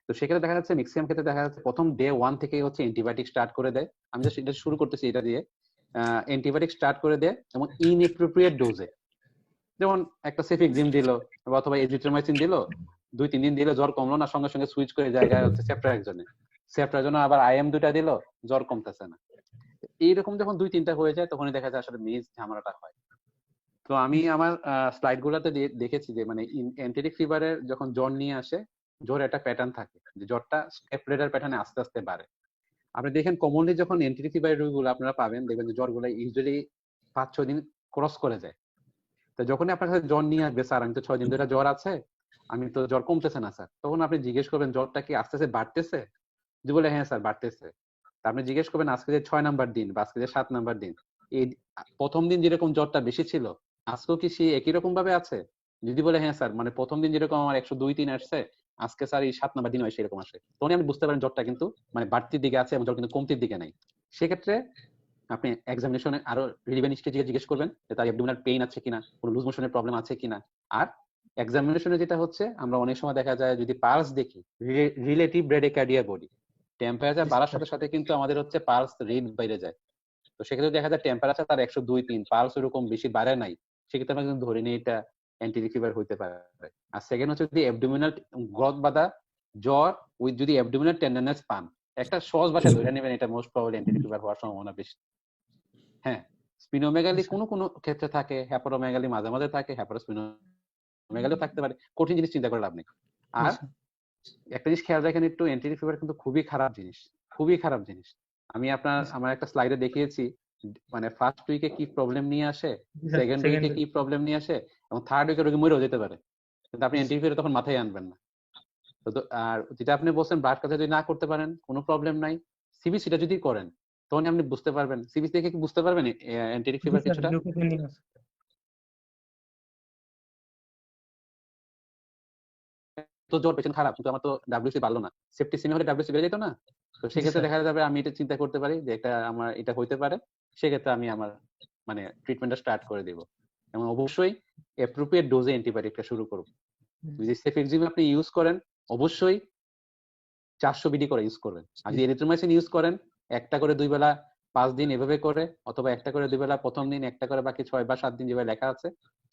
তো সেক্ষেত্রে দেখা যাচ্ছে ম্যাক্সিমাম ক্ষেত্রে দেখা যাচ্ছে প্রথম ডে 1 থেকে হচ্ছে অ্যান্টিবায়োটিক স্টার্ট করে দেয়। আমি জাস্ট এটা শুরু করতেছি এটা দিয়ে, অ্যান্টিবায়োটিক স্টার্ট করে দেয় এবং ইনএপ্রোপ্রিয়েট ডোজে, যেমন একটা সেফিক্সিম দিল অথবা এজিথ্রোমাইসিন দিল, 2-3 দিন দিলে জ্বর কমলো না, সঙ্গে সঙ্গে সুইচ করে জায়গায় হচ্ছে সেপ্ট্রাজনে আবার আইএম 2টা দিল, জ্বর কমতেছে না। এইরকম যখন 2-3টা হয়ে যায়, তখনই দেখা যায় আসলে মিস ঝামেলাটা হয়। তো আমি আমার স্লাইড গুলাতে দেখেছি যে মানে এন্টেরিক ফিভারের যখন জ্বর নিয়ে আসে, জ্বর একটা প্যাটার্ন থাকে যে জ্বরটা স্টেপ লেডার প্যাটার্নে আস্তে আস্তে বাড়ে। আপনি দেখেন কমনলি যখন এন্টেরিক ফিভারের রোগীগুলো আপনারা পাবেন, দেখবেন যে জ্বরগুলো ইউজুয়ালি 5-6 দিন ক্রস করে যায়। তো যখনই আপনার কাছে জ্বর নিয়ে আসবে, স্যার আমি তো 6 দিন ধরে জ্বর আছে, আমি তো জ্বর কমতেছে না স্যার, তখন আপনি জিজ্ঞেস করবেন জ্বরটা কি আস্তে আস্তে বাড়তেছে? যদি বলে হ্যাঁ স্যার বাড়তেছে, আপনি জিজ্ঞেস করবেন আজকে যে 6 নাম্বার দিন বা আজকে যে 7 নাম্বার দিন, এই প্রথম দিন যেরকম জ্বরটা বেশি ছিল, আজকেও কি সে একই রকম ভাবে আছে? যদি বলে হ্যাঁ স্যার মানে প্রথম দিন যেরকম আমার 102-3 আসছে, আজকে স্যার এই 7 নাম্বার দিন হয় সেরকম আসে, তখন আমি বুঝতে পারেন জ্বরটা কিন্তু মানে বাড়তির দিকে আছে এবং জ্বর কিন্তু কমতির দিকে নাই। সেক্ষেত্রে আপনি এক্সামিনেশনে আরো রিলিভেন্ট স্টেজে জিজ্ঞেস করবেন যে তার অ্যাবডোমিনাল পেইন আছে কিনা, কোনো লুজ মোশনের প্রবলেম আছে কিনা। আর এক্সামিনেশনে যেটা হচ্ছে, আমরা অনেক সময় দেখা যায় যদি পালস দেখি, রিলেটিভ ব্রেডিকার্ডিয়া বডি, টেম্পারেচার বাড়ার সাথে সাথে কিন্তু আমাদের হচ্ছে পালস রেট বেড়ে যায়। তো সেক্ষেত্রে দেখা যায় টেম্পারেচার তার 102-3, পালস ওরকম বেশি বাড়ে নাই, সেক্ষেত্রে আমরা কিন্তু ধরে নিই এটা অ্যান্টি ফিভার হইতে পারে। আর সেকেন্ড হচ্ছে যদি অ্যাবডোমিনাল গ্রথ বাধা জ্বর উইথ যদি অ্যাবডোমিনাল টেন্ডারনেস পান, একটা সহজ ভাষায় ধরে নেবেন এটা মোস্ট প্রবাবলি অ্যান্টি ফিভার হওয়ার সম্ভাবনা বেশি। হ্যাঁ, স্পিনোমেগালি কোনো কোনো ক্ষেত্রে থাকে, হ্যাপারোমেগালি মাঝে মাঝে থাকে, হ্যাপারোস্পিনোমেগালিও থাকতে পারে, কঠিন জিনিস চিন্তা করে লাভ নেই। আর একটা জিনিস খেয়াল রাখেন একটু, অ্যান্টি ফিভার কিন্তু খুবই খারাপ জিনিস, খুবই খারাপ জিনিস। আমি আমার একটা স্লাইডে দেখিয়েছি মানে ফার্স্ট উইকে কি প্রবলেম নিয়ে আসে, সেকেন্ড উইকে কি প্রবলেম নিয়ে আসে, এবং থার্ড উইকে রোগী মরেও যেতে পারে, কিন্তু আপনি অ্যান্টি ফিভার তখন মাথায় আনবেন না। তো আর যেটা আপনি বলছেন ব্লাড কালচার যদি না করতে পারেন কোনো প্রবলেম নাই, সিবিসিটা যদি করেন তখন আপনি বুঝতে পারবেন, সিবিসি দেখে কি বুঝতে পারবেন অ্যান্টি ফিভার কিছুটা। তো জ্বর পেশেন্ট খারাপ কিন্তু আমার তো ডাব্লিউসি বাড়লো না, সেপ্টিসিমি হলে ডাব্লিউসি বেড়ে যেত না। তো সেক্ষেত্রে দেখা যাবে আমি এটা চিন্তা করতে পারি যে এটা আমার এটা হইতে পারে, সেক্ষেত্রে আমি আমার মানে ট্রিটমেন্টটা স্টার্ট করে দিব। এবং অবশ্যই অ্যাপ্রোপ্রিয়েট ডোজে অ্যান্টিবায়োটিকটা শুরু করব। যদি সেফেক্সিম আপনি ইউজ করেন অবশ্যই 400 বিডি করে ইউজ করবেন। আর যদি এরিথ্রোমাইসিন ইউজ করেন একটা করে 2 বেলা 5 দিন এভাবে করে, অথবা একটা করে 2 বেলা প্রথম দিন, একটা করে বাকি 6 বা 7 দিন যেভাবে লেখা আছে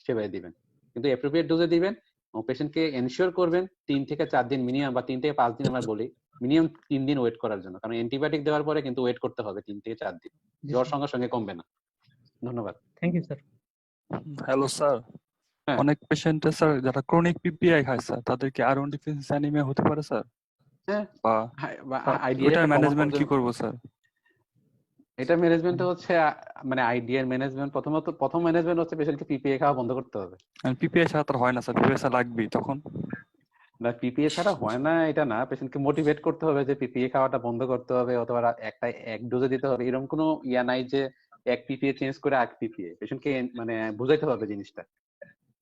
সেভাবে দিবেন, কিন্তু অ্যাপ্রোপ্রিয়েট ডোজে দিবেন। এবং পেশেন্টকে এনশিওর করবেন 3 থেকে 4 দিন মিনিমাম, বা 3 থেকে 5 দিন আমরা বলি মিনিমাম 3 দিন ওয়েট করার জন্য, কারণ অ্যান্টিবায়োটিক দেওয়ার পরে কিন্তু ওয়েট করতে হবে 3 থেকে 4 দিন, জ্বর সঙ্গে সঙ্গে কমবে না। ধন্যবাদ। Thank you sir. Hello sir, হ্যাঁ। অনেক পেশেন্টের স্যার যারা ক্রনিক পিপিআই খায় স্যার, তাদেরকে আয়রন ডিফিসিয়েন্সি অ্যানিমিয়া হতে পারে স্যার, হ্যাঁ, বা আইডিয়া ওইটার ম্যানেজমেন্ট কি করবো স্যার? এটা ম্যানেজমেন্ট হচ্ছে মানে আইডিয়ার ম্যানেজমেন্ট, প্রথম ম্যানেজমেন্ট হচ্ছে পেশেন্টকে পিপিএ খাওয়া বন্ধ করতে হবে। পিপিআই ছাড়া তার হয় না স্যার, পিপিআই ছাড়া লাগবেই তখন। না, পিপিএ ছাড়া হয় না এটা না, পেশেন্টকে মোটিভেট করতে হবে যে পিপিএ খাওয়াটা বন্ধ করতে হবে, অথবা এক ডোজে দিতে হবে, এরকম কোনো ইয়া নাই যে এক পিপিএ চেঞ্জ করে এক পিপিএ। পেশেন্টকে মানে বুঝাইতে হবে জিনিসটা,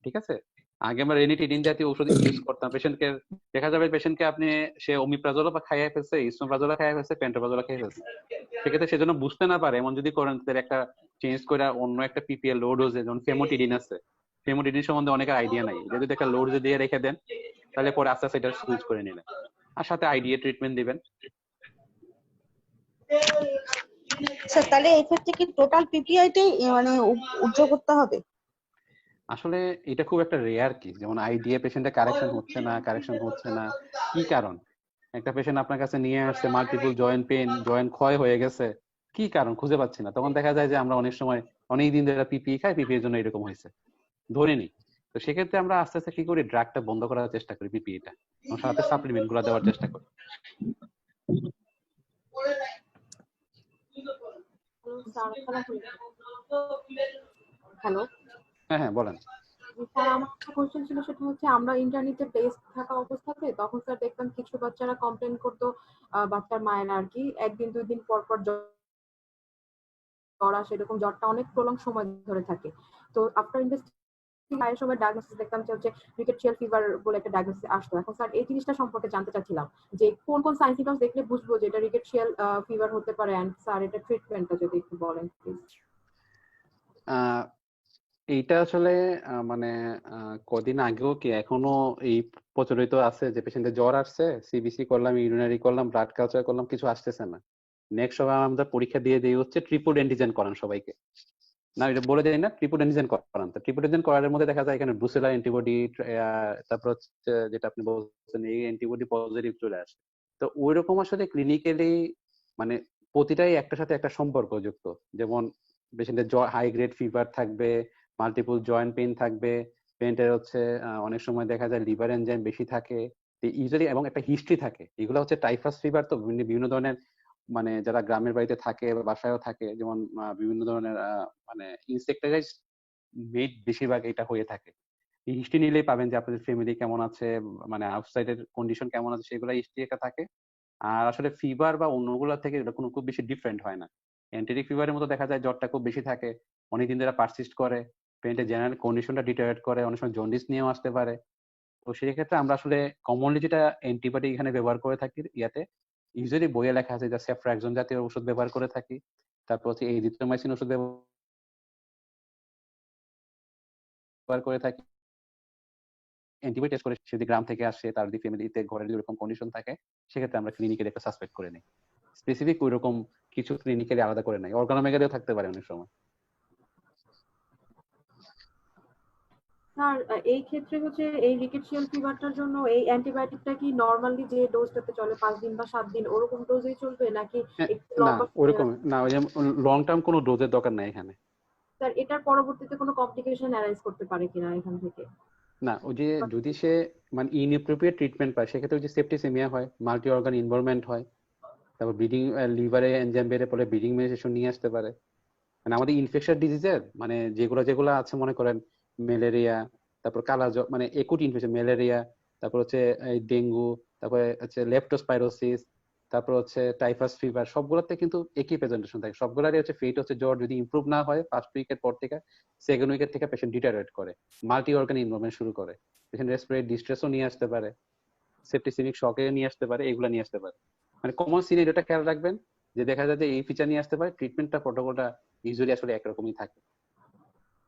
ঠিক আছে? আগে আমরা রেনিটিডিন জাতীয় ঔষধ ইউজ করতাম, পেশেন্টকে দেখা যাবে পেশেন্টকে আপনি সে ওমিপ্রাজোলও বা খাইয়ে ফেলছে, ইসোপ্রাজোলও খাইয়ে ফেলছে, পেন্টোপ্রাজোলও খাইয়ে ফেলছে, সেক্ষেত্রে সেজন্য বুঝতে না পারে এমন যদি করেন তাদের একটা চেঞ্জ করে অন্য একটা পিপিএ লো ডোজে, যেমন ফেমোটিডিন আছে, ফেমোটিডিন সম্বন্ধে অনেকের আইডিয়া নাই, যদি একটা লো ডোজে দিয়ে রেখে দেন তাহলে পরে আস্তে আস্তে এটা সুইচ করে নিলেন, আর সাথে আইডিয়া ট্রিটমেন্ট দিবেন। স্যার তাহলে এই ক্ষেত্রে কি টোটাল পিপিআইটাই মানে উজ্জ্বল করতে হবে? আসলে এটা খুব একটা রেয়ার কেস, যেমন আইডিয়া পেশেন্টের কারেকশন হচ্ছে না, কি কারণ? একটা পেশেন্ট আপনার কাছে নিয়ে আসছে মাল্টিপল জয়েন্ট পেইন, জয়েন্ট ক্ষয় হয়ে গেছে, কি কারণ খুঁজে পাচ্ছি না, তখন দেখা যায় যে আমরা অনেক সময় অনেক দিন ধরে পিপিই খাই, পিপির জন্য এরকম হয়েছে ধরে নিই। তো সেক্ষেত্রে আমরা আস্তে আস্তে কি করি, ড্রাগটা বন্ধ করার চেষ্টা করি, পিপিইটা, এবং সাথে সাপ্লিমেন্ট গুলো দেওয়ার চেষ্টা করি। হ্যালো হ্যাঁ বলেন। স্যার, আমার একটা কোশ্চেন ছিল, সেটা হচ্ছে আমরা ইন্টারনেটে টেস্ট থাকা অবস্থাতে তখন স্যার দেখতাম কিছু বাচ্চারা কমপ্লেন করতো, বাচ্চার মায়ের আর কি 1 দিন 2 দিন পর পর জ্বর আসে, এরকম জ্বরটা অনেক প্রলং সময় ধরে থাকে। তো আফটার ইনভেস্টিগেশন এর সময় ডায়াগনোসিস দেখতাম যে হচ্ছে রিকেটশিয়াল ফিভার বলে একটা ডায়াগনোসিস আসতো। এখন স্যার এই জিনিসটা সম্পর্কে জানতে চাচ্ছিলাম যে কোন কোন সাইন সিম্পটমস দেখলে বুঝবো যে এটা রিকেটশিয়াল ফিভার হতে পারে, এন্ড স্যার এটা ট্রিটমেন্টটা যদি একটু বলেন প্লিজ। এইটা আসলে মানে কদিন আগেও কি এখনো এই প্রচলিত আছে যে পেশেন্টের জ্বর আসছে, সিবিসি করলাম, ইউরিনারি করলাম, ব্লাড কালচার করলাম, কিছু আসতেছে না, নেক্সট সবাই আমরা পরীক্ষা দিয়ে দিই হচ্ছে ট্রিপল অ্যান্টিজেন করান সবাইকে, না এটা বলে দেয় না ট্রিপল অ্যান্টিজেন করান। তো ট্রিপল অ্যান্টিজেন করার মধ্যে দেখা যায় এখানে ব্রুসেলা অ্যান্টিবডি, তারপর হচ্ছে যেটা আপনি বলছেন এই অ্যান্টিবডি পজিটিভ চলে আসে। তো ওইরকম আসলে ক্লিনিক্যালি মানে প্রতিটাই একটার সাথে একটা সম্পর্কযুক্ত, যেমন পেশেন্টের হাই গ্রেড ফিভার থাকবে, মাল্টিপল জয়েন্ট পেইন থাকবে, পেশেন্টের হচ্ছে অনেক সময় দেখা যায় লিভার এনজাইম বেশি থাকে ইউজুয়ালি, এবং একটা হিস্ট্রি থাকে। এগুলো হচ্ছে টাইফাস ফিভার, তো বিভিন্ন ধরনের মানে যারা গ্রামের বাড়িতে থাকে বা বাসায়ও থাকে, যেমন বিভিন্ন ধরনের মানে ইনসেক্টিসাইড মেড বেশিরভাগ এটা হয়ে থাকে। এই হিস্ট্রি নিলেই পাবেন যে আপনাদের ফ্যামিলি কেমন আছে, মানে আউটসাইডের কন্ডিশন কেমন আছে, সেগুলো হিস্ট্রি একটা থাকে। আর আসলে ফিভার বা অন্যগুলো থেকে এটা কোনো খুব বেশি ডিফারেন্ট হয় না। এন্টেরিক ফিভারের মতো দেখা যায় জ্বরটা খুব বেশি থাকে, অনেকদিন ধরে পারসিস্ট করে, পেশেন্টের জেনারেল কন্ডিশনটা ডিটারেট করে, অনেক সময় জন্ডিস নিয়েও আসতে পারে। তো সেই ক্ষেত্রে আমরা আসলে কমনলি যেটা অ্যান্টিবায়োটিক এখানে ব্যবহার করে থাকি ইয়াতে, ইউজুয়ালি বইয়ে লেখা আছে যে সেফট্রাক্সন জাতীয় ওষুধ ব্যবহার করে থাকি, তারপর হচ্ছে এরিথ্রোমাইসিন ওষুধ ব্যবহার করে থাকি। অ্যান্টিবায়োটিক টেস্ট করে সে যদি গ্রাম থেকে আসে, তার যদি ফ্যামিলিতে ঘরের যদি এরকম কন্ডিশন থাকে, সেক্ষেত্রে আমরা ক্লিনিকের একটা সাসপেক্ট করে নিই। স্পেসিফিক ওই রকম কিছু ক্লিনিকের আলাদা করে নাই, অর্গানোমেগালিও থাকতে পারে অনেক সময়। স্যার এই ক্ষেত্রে হচ্ছে এই রিকেটশিয়াল ফিভারটার জন্য এই অ্যান্টিবায়োটিকটা কি নরমালি যে ডোজটাতে চলে 5 দিন বা 7 দিন ওরকম ডোজেই চলবে নাকি একটু না লম্বা ওরকম না, ওই যে লং টার্ম কোনো ডোজের দরকার নাই এখানে। স্যার এটার পরবর্তীতে কোনো কমপ্লিকেশন অ্যারাইজ করতে পারে কিনা এখান থেকে? না, ওই যে যদি সে মানে ইনএপ্রোপ্রিয়েট ট্রিটমেন্ট পায়, সেক্ষেত্রে ওই যে সেপ্টিসেমিয়া হয়, মাল্টি অর্গান ইনভলভমেন্ট হয়, তারপর ব্লিডিং, লিভারে এনজাইম বেড়ে পড়ে ব্লিডিং মেডিসিন নিয়ে আসতে পারে। মানে আমাদের ইনফেকশন ডিজিজের মানে যেগুলো আছে মনে করেন ম্যালেরিয়া, তারপর কালা জ্বর মানে একুট ইনফেকশন, ম্যালেরিয়া, তারপর হচ্ছে এই ডেঙ্গু, তারপরে হচ্ছে লেপ্টোস্পাইরোসিস, তারপর হচ্ছে টাইফাস ফিভার, সবগুলোতে কিন্তু একই প্রেজেন্টেশন থাকে। সবগুলোরই হচ্ছে ফেট হচ্ছে জ্বর যদি ইমপ্রুভ না হয় ফার্স্ট উইকের পর থেকে, সেকেন্ড উইকের থেকে পেশেন্ট ডিটারেট করে, মাল্টি অর্গান ইনভলভমেন্ট শুরু করে, পেশেন্ট রেসপিরেটরি ডিস্ট্রেসও নিয়ে আসতে পারে, সেপ্টিসেমিক শকে নিয়ে আসতে পারে, এগুলা নিয়ে আসতে পারে। মানে কমন সিনারিওটা খেয়াল রাখবেন যে দেখা যায় যে এই ফিচার নিয়ে আসতে পারে, ট্রিটমেন্টটা প্রোটোকলটা ইউজুয়ালি আসলে একরকমই থাকে।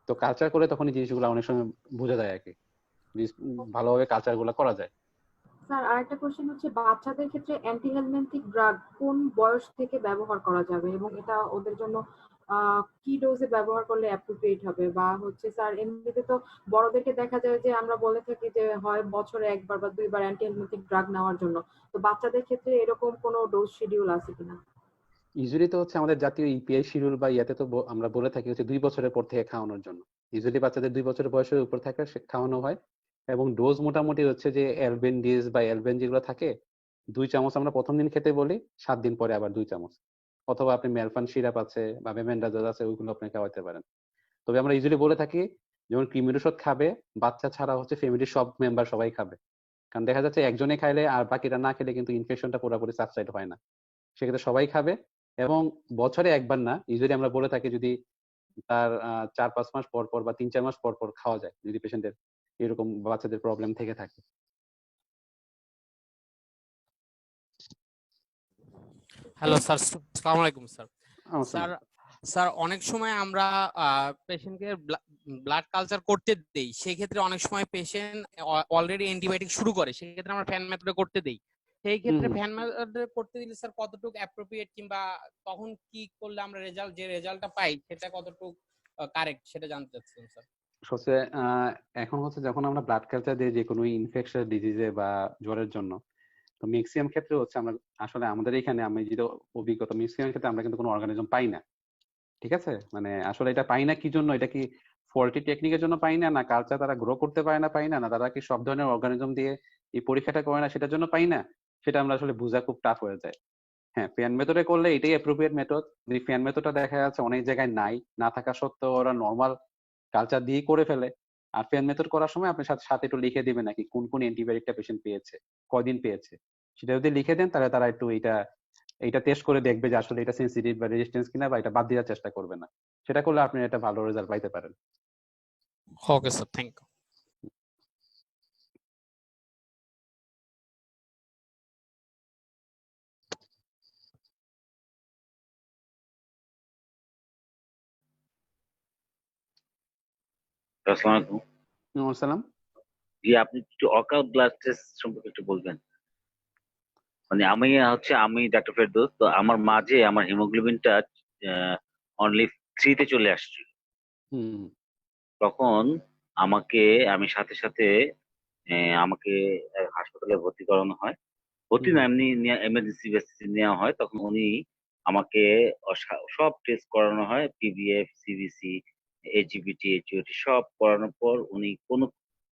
তো কালচার করে তখন এই জিনিসগুলো অনেক সময় বোঝা যায় আর কি, ভালোভাবে কালচার গুলো করা যায়। স্যার আরেকটা কোশ্চেন হচ্ছে বাচ্চাদের ক্ষেত্রে অ্যান্টি হেলমিনথিক ড্রাগ কোন বয়স থেকে ব্যবহার করা যাবে এবং এটা ওদের জন্য কি ডোজে ব্যবহার করলে অ্যাপ্রোপ্রিয়েট হবে? বা হচ্ছে স্যার এমনিতে তো বড়দেরকে দেখা যায় যে আমরা বলে থাকি যে হয় বছরে একবার বা দুইবার অ্যান্টি হেলমিনথিক ড্রাগ নেওয়ার জন্য, তো বাচ্চাদের ক্ষেত্রে এরকম কোনো ডোজ শিডিউল আছে কিনা? ইউজুয়ালি তো হচ্ছে আমাদের জাতীয় ইপিআই শিডিউল বা ইয়াতে তো আমরা বলে থাকি হচ্ছে 2 বছরের পর থেকে খাওয়ানোর জন্য। ইউজুয়ালি বাচ্চাদের 2 বছর বয়সের উপর থেকে খাওয়ানো হয়, এবং ডোজ মোটামুটি হচ্ছে যে অ্যালবেন্ডিজ বা অ্যালবেন যেগুলো থাকে 2 চামচ আমরা প্রথম দিন খেতে বলি, 7 দিন পরে আবার 2 চামচ, অথবা আপনি মেলফান সিরাপ আছে বা মেমেন্ডাজোল আছে, ওইগুলো আপনি খাওয়াতে পারেন। তবে আমরা ইউজুয়ালি বলে থাকি যেমন কৃমির ওষুধ খাবে বাচ্চা ছাড়া হচ্ছে ফ্যামিলির সব মেম্বার সবাই খাবে, কারণ দেখা যাচ্ছে একজনে খাইলে আর বাকিরা না খেলে কিন্তু ইনফেকশনটা পুরোপুরি সাবসাইড হয় না। সেক্ষেত্রে সবাই খাবে, এবং বছরে একবার না, ইউজুয়ালি আমরা বলে থাকি যদি তার 4-5 মাস পর পর বা 3-4 মাস পর পর খাওয়া যায়, যদি পেশেন্টের এরকম বাচ্চাদের প্রবলেম থেকে থাকে। হ্যালো স্যার, আসসালামু আলাইকুম স্যার। স্যার আসসালাম। স্যার অনেক সময় আমরা পেশেন্টকে ব্লাড কালচার করতে দেই, সেই ক্ষেত্রে অনেক সময় পেশেন্ট অলরেডি অ্যান্টিবায়োটিক শুরু করে, সেই ক্ষেত্রে আমরা ফ্যান মেথডে করতে দেই। সেই ক্ষেত্রে ফ্যান মেথডে করতে দিলে স্যার কতটুকু অ্যাপ্রোপ্রিয়েট, কিংবা তখন কি করলে আমরা যে রেজাল্টটা পাই সেটা কতটুকু কারেক্ট সেটা জানতে চাচ্ছিলাম স্যার। হচ্ছে এখন হচ্ছে যখন আমরা ব্লাড কালচার দিই যে কোনো ইনফেকশন ডিজিজে বা জ্বরের জন্য, তো ম্যাক্সিমাম ক্ষেত্রে হচ্ছে আমরা আসলে আমাদের এখানে আমি যেটা অভিজ্ঞতা, ম্যাক্সিমাম ক্ষেত্রে আমরা কিন্তু কোনো অর্গানিজম পাই না। ঠিক আছে, মানে আসলে এটা পাই না কি জন্য, এটা কি ফল্টি টেকনিকের জন্য পাই না, না কালচার তারা গ্রো করতে পারে না পাই না, না তারা কি সব ধরনের অর্গানিজম দিয়ে এই পরীক্ষাটা করে না সেটার জন্য পাই না, সেটা আমরা আসলে বোঝা খুব টাফ হয়ে যায়। হ্যাঁ, ফ্যান মেথডে করলে এটাই অ্যাপ্রোপ্রিয়েট মেথড। যদি ফ্যান মেথডটা দেখা যাচ্ছে অনেক জায়গায় নাই, না থাকা সত্ত্বেও ওরা নর্মাল কালচার দিয়ে করে ফেলে, আর ফ্যান মেথড করার সময় আপনি সাথে সাথে একটু লিখে দিবেন নাকি কোন কোন অ্যান্টিবায়োটিকটা পেশেন্ট পেয়েছে, কয়দিন পেয়েছে, সেটা যদি লিখে দেন তাহলে তারা একটু এইটা টেস্ট করে দেখবে যে আসলে এটা সেন্সিটিভ বা রেজিস্ট্যান্স কিনা, বা এটা বাদ দেওয়ার চেষ্টা করবে না। সেটা করলে আপনি একটা ভালো রেজাল্ট পাইতে পারেন। Okay sir, thank you. আসসালামু আলাইকুম। আসসালাম। জি, আপনি একটু অকাউট ব্লাড টেস্ট সম্পর্কে একটু বলবেন? মানে আমি ডাক্তার ফেরদৌস, তো আমার মাঝে আমার হিমোগ্লোবিনটা অনলি 3 তে চলে আসছে। তখন আমি সাথে সাথে আমাকে হাসপাতালে ভর্তি করানো হয়। ভর্তি না, এমনি এমার্জেন্সি বেসিসে নেওয়া হয়। তখন উনি আমাকে সব টেস্ট করানো হয়, পিভিএফ, সিবিসি, এজিবিটি, এইচওটি সব করানোর পর উনি কোনো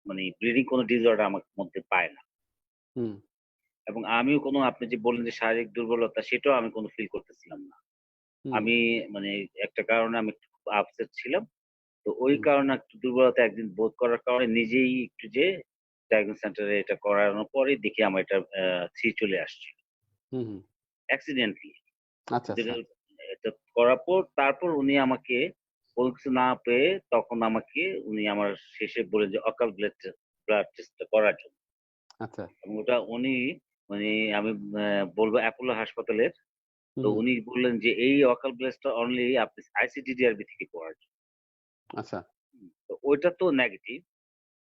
মানে ব্লিডিং কোনো ডিসঅর্ডার আমার মধ্যে পায় না। এবং আমিও কোনো, আপনি যে বললেন যে শারীরিক দুর্বলতা, সেটাও আমি কোনো ফিল করতেছিলাম না। আমি মানে একটা কারণে আমি একটু আপসেট ছিলাম। তো ওই কারণে একটু দুর্বলতা একদিন বোধ করার কারণে নিজেই একটু যে ডায়াগনোস সেন্টারে এটা করানোর পরেই দেখি আমার এটা 3 চলে আসছে অ্যাক্সিডেন্টলি। আচ্ছা, এটা করার পর তারপর উনি আমাকে কোনো কিছু না পেয়ে তখন আমাকে উনি আমার শেষে বলেন যে অকাল ব্লাড টেস্টটা করার জন্য। আচ্ছা। এবং ওটা উনি মানে আমি বলবো অ্যাপোলো হাসপাতালের, তো হুম। উনি বললেন যে এই অকাল ব্লাডটা অনলি আপনি আইসিডিডিআরবি থেকে করার জন্য। আচ্ছা। তো ওইটা তো নেগেটিভ,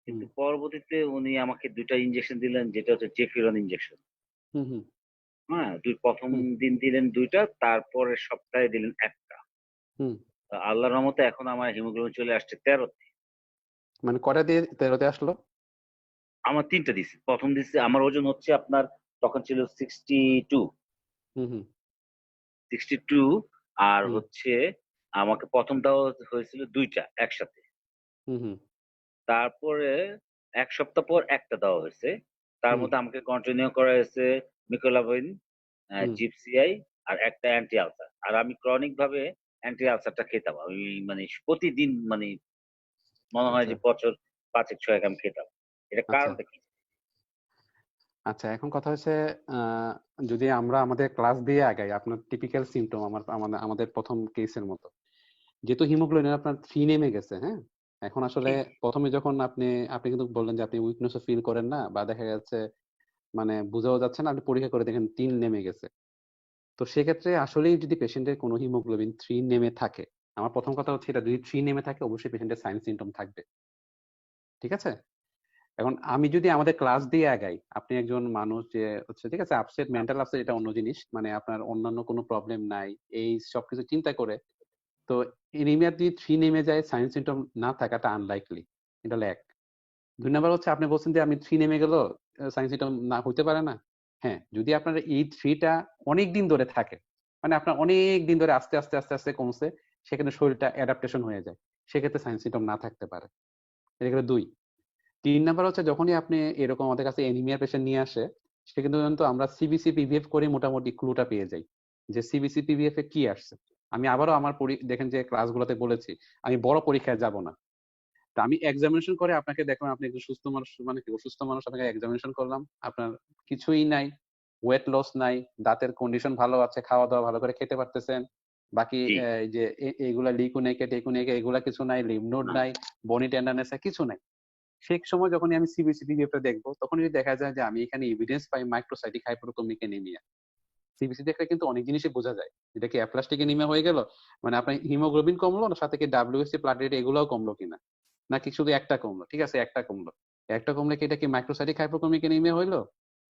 কিন্তু হুম। পরবর্তীতে উনি আমাকে 2টা ইনজেকশন দিলেন, যেটা হচ্ছে জেফিরন ইনজেকশন। হুম। হুম। হ্যাঁ, প্রথম হুম। দিন দিলেন 2টা, তারপরের সপ্তাহে দিলেন 1টা। হুম। আল্লাহর রহমতে এখন আমার হিমোগ্লোবিন চলে আসছে 13তে। মানে কয়টা দিয়ে 13তে আসলো? আমার 3টা দিছে। প্রথম দিছে আমার ওজন হচ্ছে আপনার তখন ছিল 62। হুম। হুম। 62 আর হুম। হচ্ছে আমাকে প্রথম দেওয়া হয়েছিল 2টা একসাথে। হুম। হুম। তারপরে 1 সপ্তাহ পর 1টা দেওয়া হয়েছে। তার হুম। মধ্যে আমাকে কন্টিনিউ করা হয়েছে মিকোলাভিন, হুম। জিপসিআই আর একটা অ্যান্টি আলসার। আর আমি ক্রনিক ভাবে অ্যান্টি আলসারটা খেতাম। আমি মানে প্রতিদিন মানে মনে হয় আচ্ছা। যে বছর ৫ এক ৬ এক আমি খেতাম। এটার আচ্ছা। কারণটা কি? আচ্ছা, এখন কথা হচ্ছে যদি আমরা আমাদের ক্লাস দিয়ে আগাই, আপনার টিপিক্যাল সিম্পটম আমাদের প্রথম কেসের মতো। যেহেতু হিমোগ্লোবিন আপনার 3 নেমে গেছে, হ্যাঁ? এখন আসলে জি, প্রথমে যখন আপনি আপনি কিন্তু বললেন যে আপনি উইকনেস ও ফিল করেন না, বা দেখা যাচ্ছে মানে বোঝাও যাচ্ছে না, আপনি পরীক্ষা করে দেখেন 3 নেমে গেছে। তো সেক্ষেত্রে আসলেই যদি পেশেন্টের কোনো হিমোগ্লোবিন 3 নেমে থাকে, আমার প্রথম কথা হচ্ছে এটা যদি 3 নেমে থাকে অবশ্যই পেশেন্টের সাইন সিম্পটম থাকবে। ঠিক আছে? এখন আমি যদি আমাদের ক্লাস দিয়ে আগাই, আপনি একজন মানুষ যে হচ্ছে ঠিক আছে আপসেট, মেন্টাল আপসেট এটা অন্য জিনিস। মানে আপনার অন্যান্য কোনো প্রবলেম নাই। এই সবকিছু চিন্তা করে তো এনিমিয়া যদি 3 নেমে যায়, সাইন সিম্পটম না থাকাটা আনলাইকলি। এটা হলো 1। 2 নাম্বার হচ্ছে আপনি বলছেন যে আমি 3 নেমে গেল, সাইন সিম্পটম না হইতে পারে না। হ্যাঁ, যদি আপনার এই 3 টা অনেক দিন ধরে থাকে, মানে আপনার অনেক দিন ধরে আস্তে, আস্তে, আস্তে, আস্তে কমছে, সেখানে শরীরটা অ্যাডাপ্টেশন হয়ে যায়। সেক্ষেত্রে সাইন সিম্পটম না থাকতে পারে। এটা গেল 2। 3 নাম্বার হচ্ছে যখনই আপনি এরকম আমাদের কাছে অ্যানিমিয়া পেশেন্ট নিয়ে আসে, সে কিন্তু আমরা সিবিসি পিভিএফ করে মোটামুটি ক্লুটা পেয়ে যাই যে সিবিসি পিভিএফ এ কি আসছে। আমি আবারও আমার দেখেন যে ক্লাসগুলোতে বলেছি আমি বড় পরীক্ষায় যাব না। তো আমি এক্সামিনেশন করে আপনাকে দেখলাম আপনি একজন সুস্থ মানুষ, মানে কি অসুস্থ মানুষ, আপনাকে এক্সামিনেশন করলাম, আপনার কিছুই নাই, ওয়েট লস নাই, দাঁতের কন্ডিশন ভালো আছে, খাওয়া দাওয়া ভালো করে খেতে পারতেছেন, বাকি জি, এই যে এইগুলা লিকুনেকে টেকুনেকে এগুলা কিছু নাই, লিম্ফ নোড না, নাই, বনি টেন্ডারনেস কিছু নাই। সেই সময় যখনই আমি সিবিসি পিভিএফটা দেখবো, তখন যদি দেখা যায় যে আমি এখানে এভিডেন্স পাই মাইক্রোসাইটিক হাইপারটনিক অ্যানিমিয়া। সিবিসি দেখলে কিন্তু অনেক জিনিসই বোঝা যায়। এটা কি অ্যাপ্লাস্টিক অ্যানিমিয়া হয়ে গেল, মানে আপনার হিমোগ্লোবিন কমলো না, সাথে কি ডাব্লিউএসসি প্লাটেলেট এগুলাও কমলো কিনা, নাকি শুধু একটা কমলো। ঠিক আছে, একটা কমলো, একটা কমলে কি এটা কি মাইক্রোসাইটিক হাইপারটনিক অ্যানিমিয়া হইলো,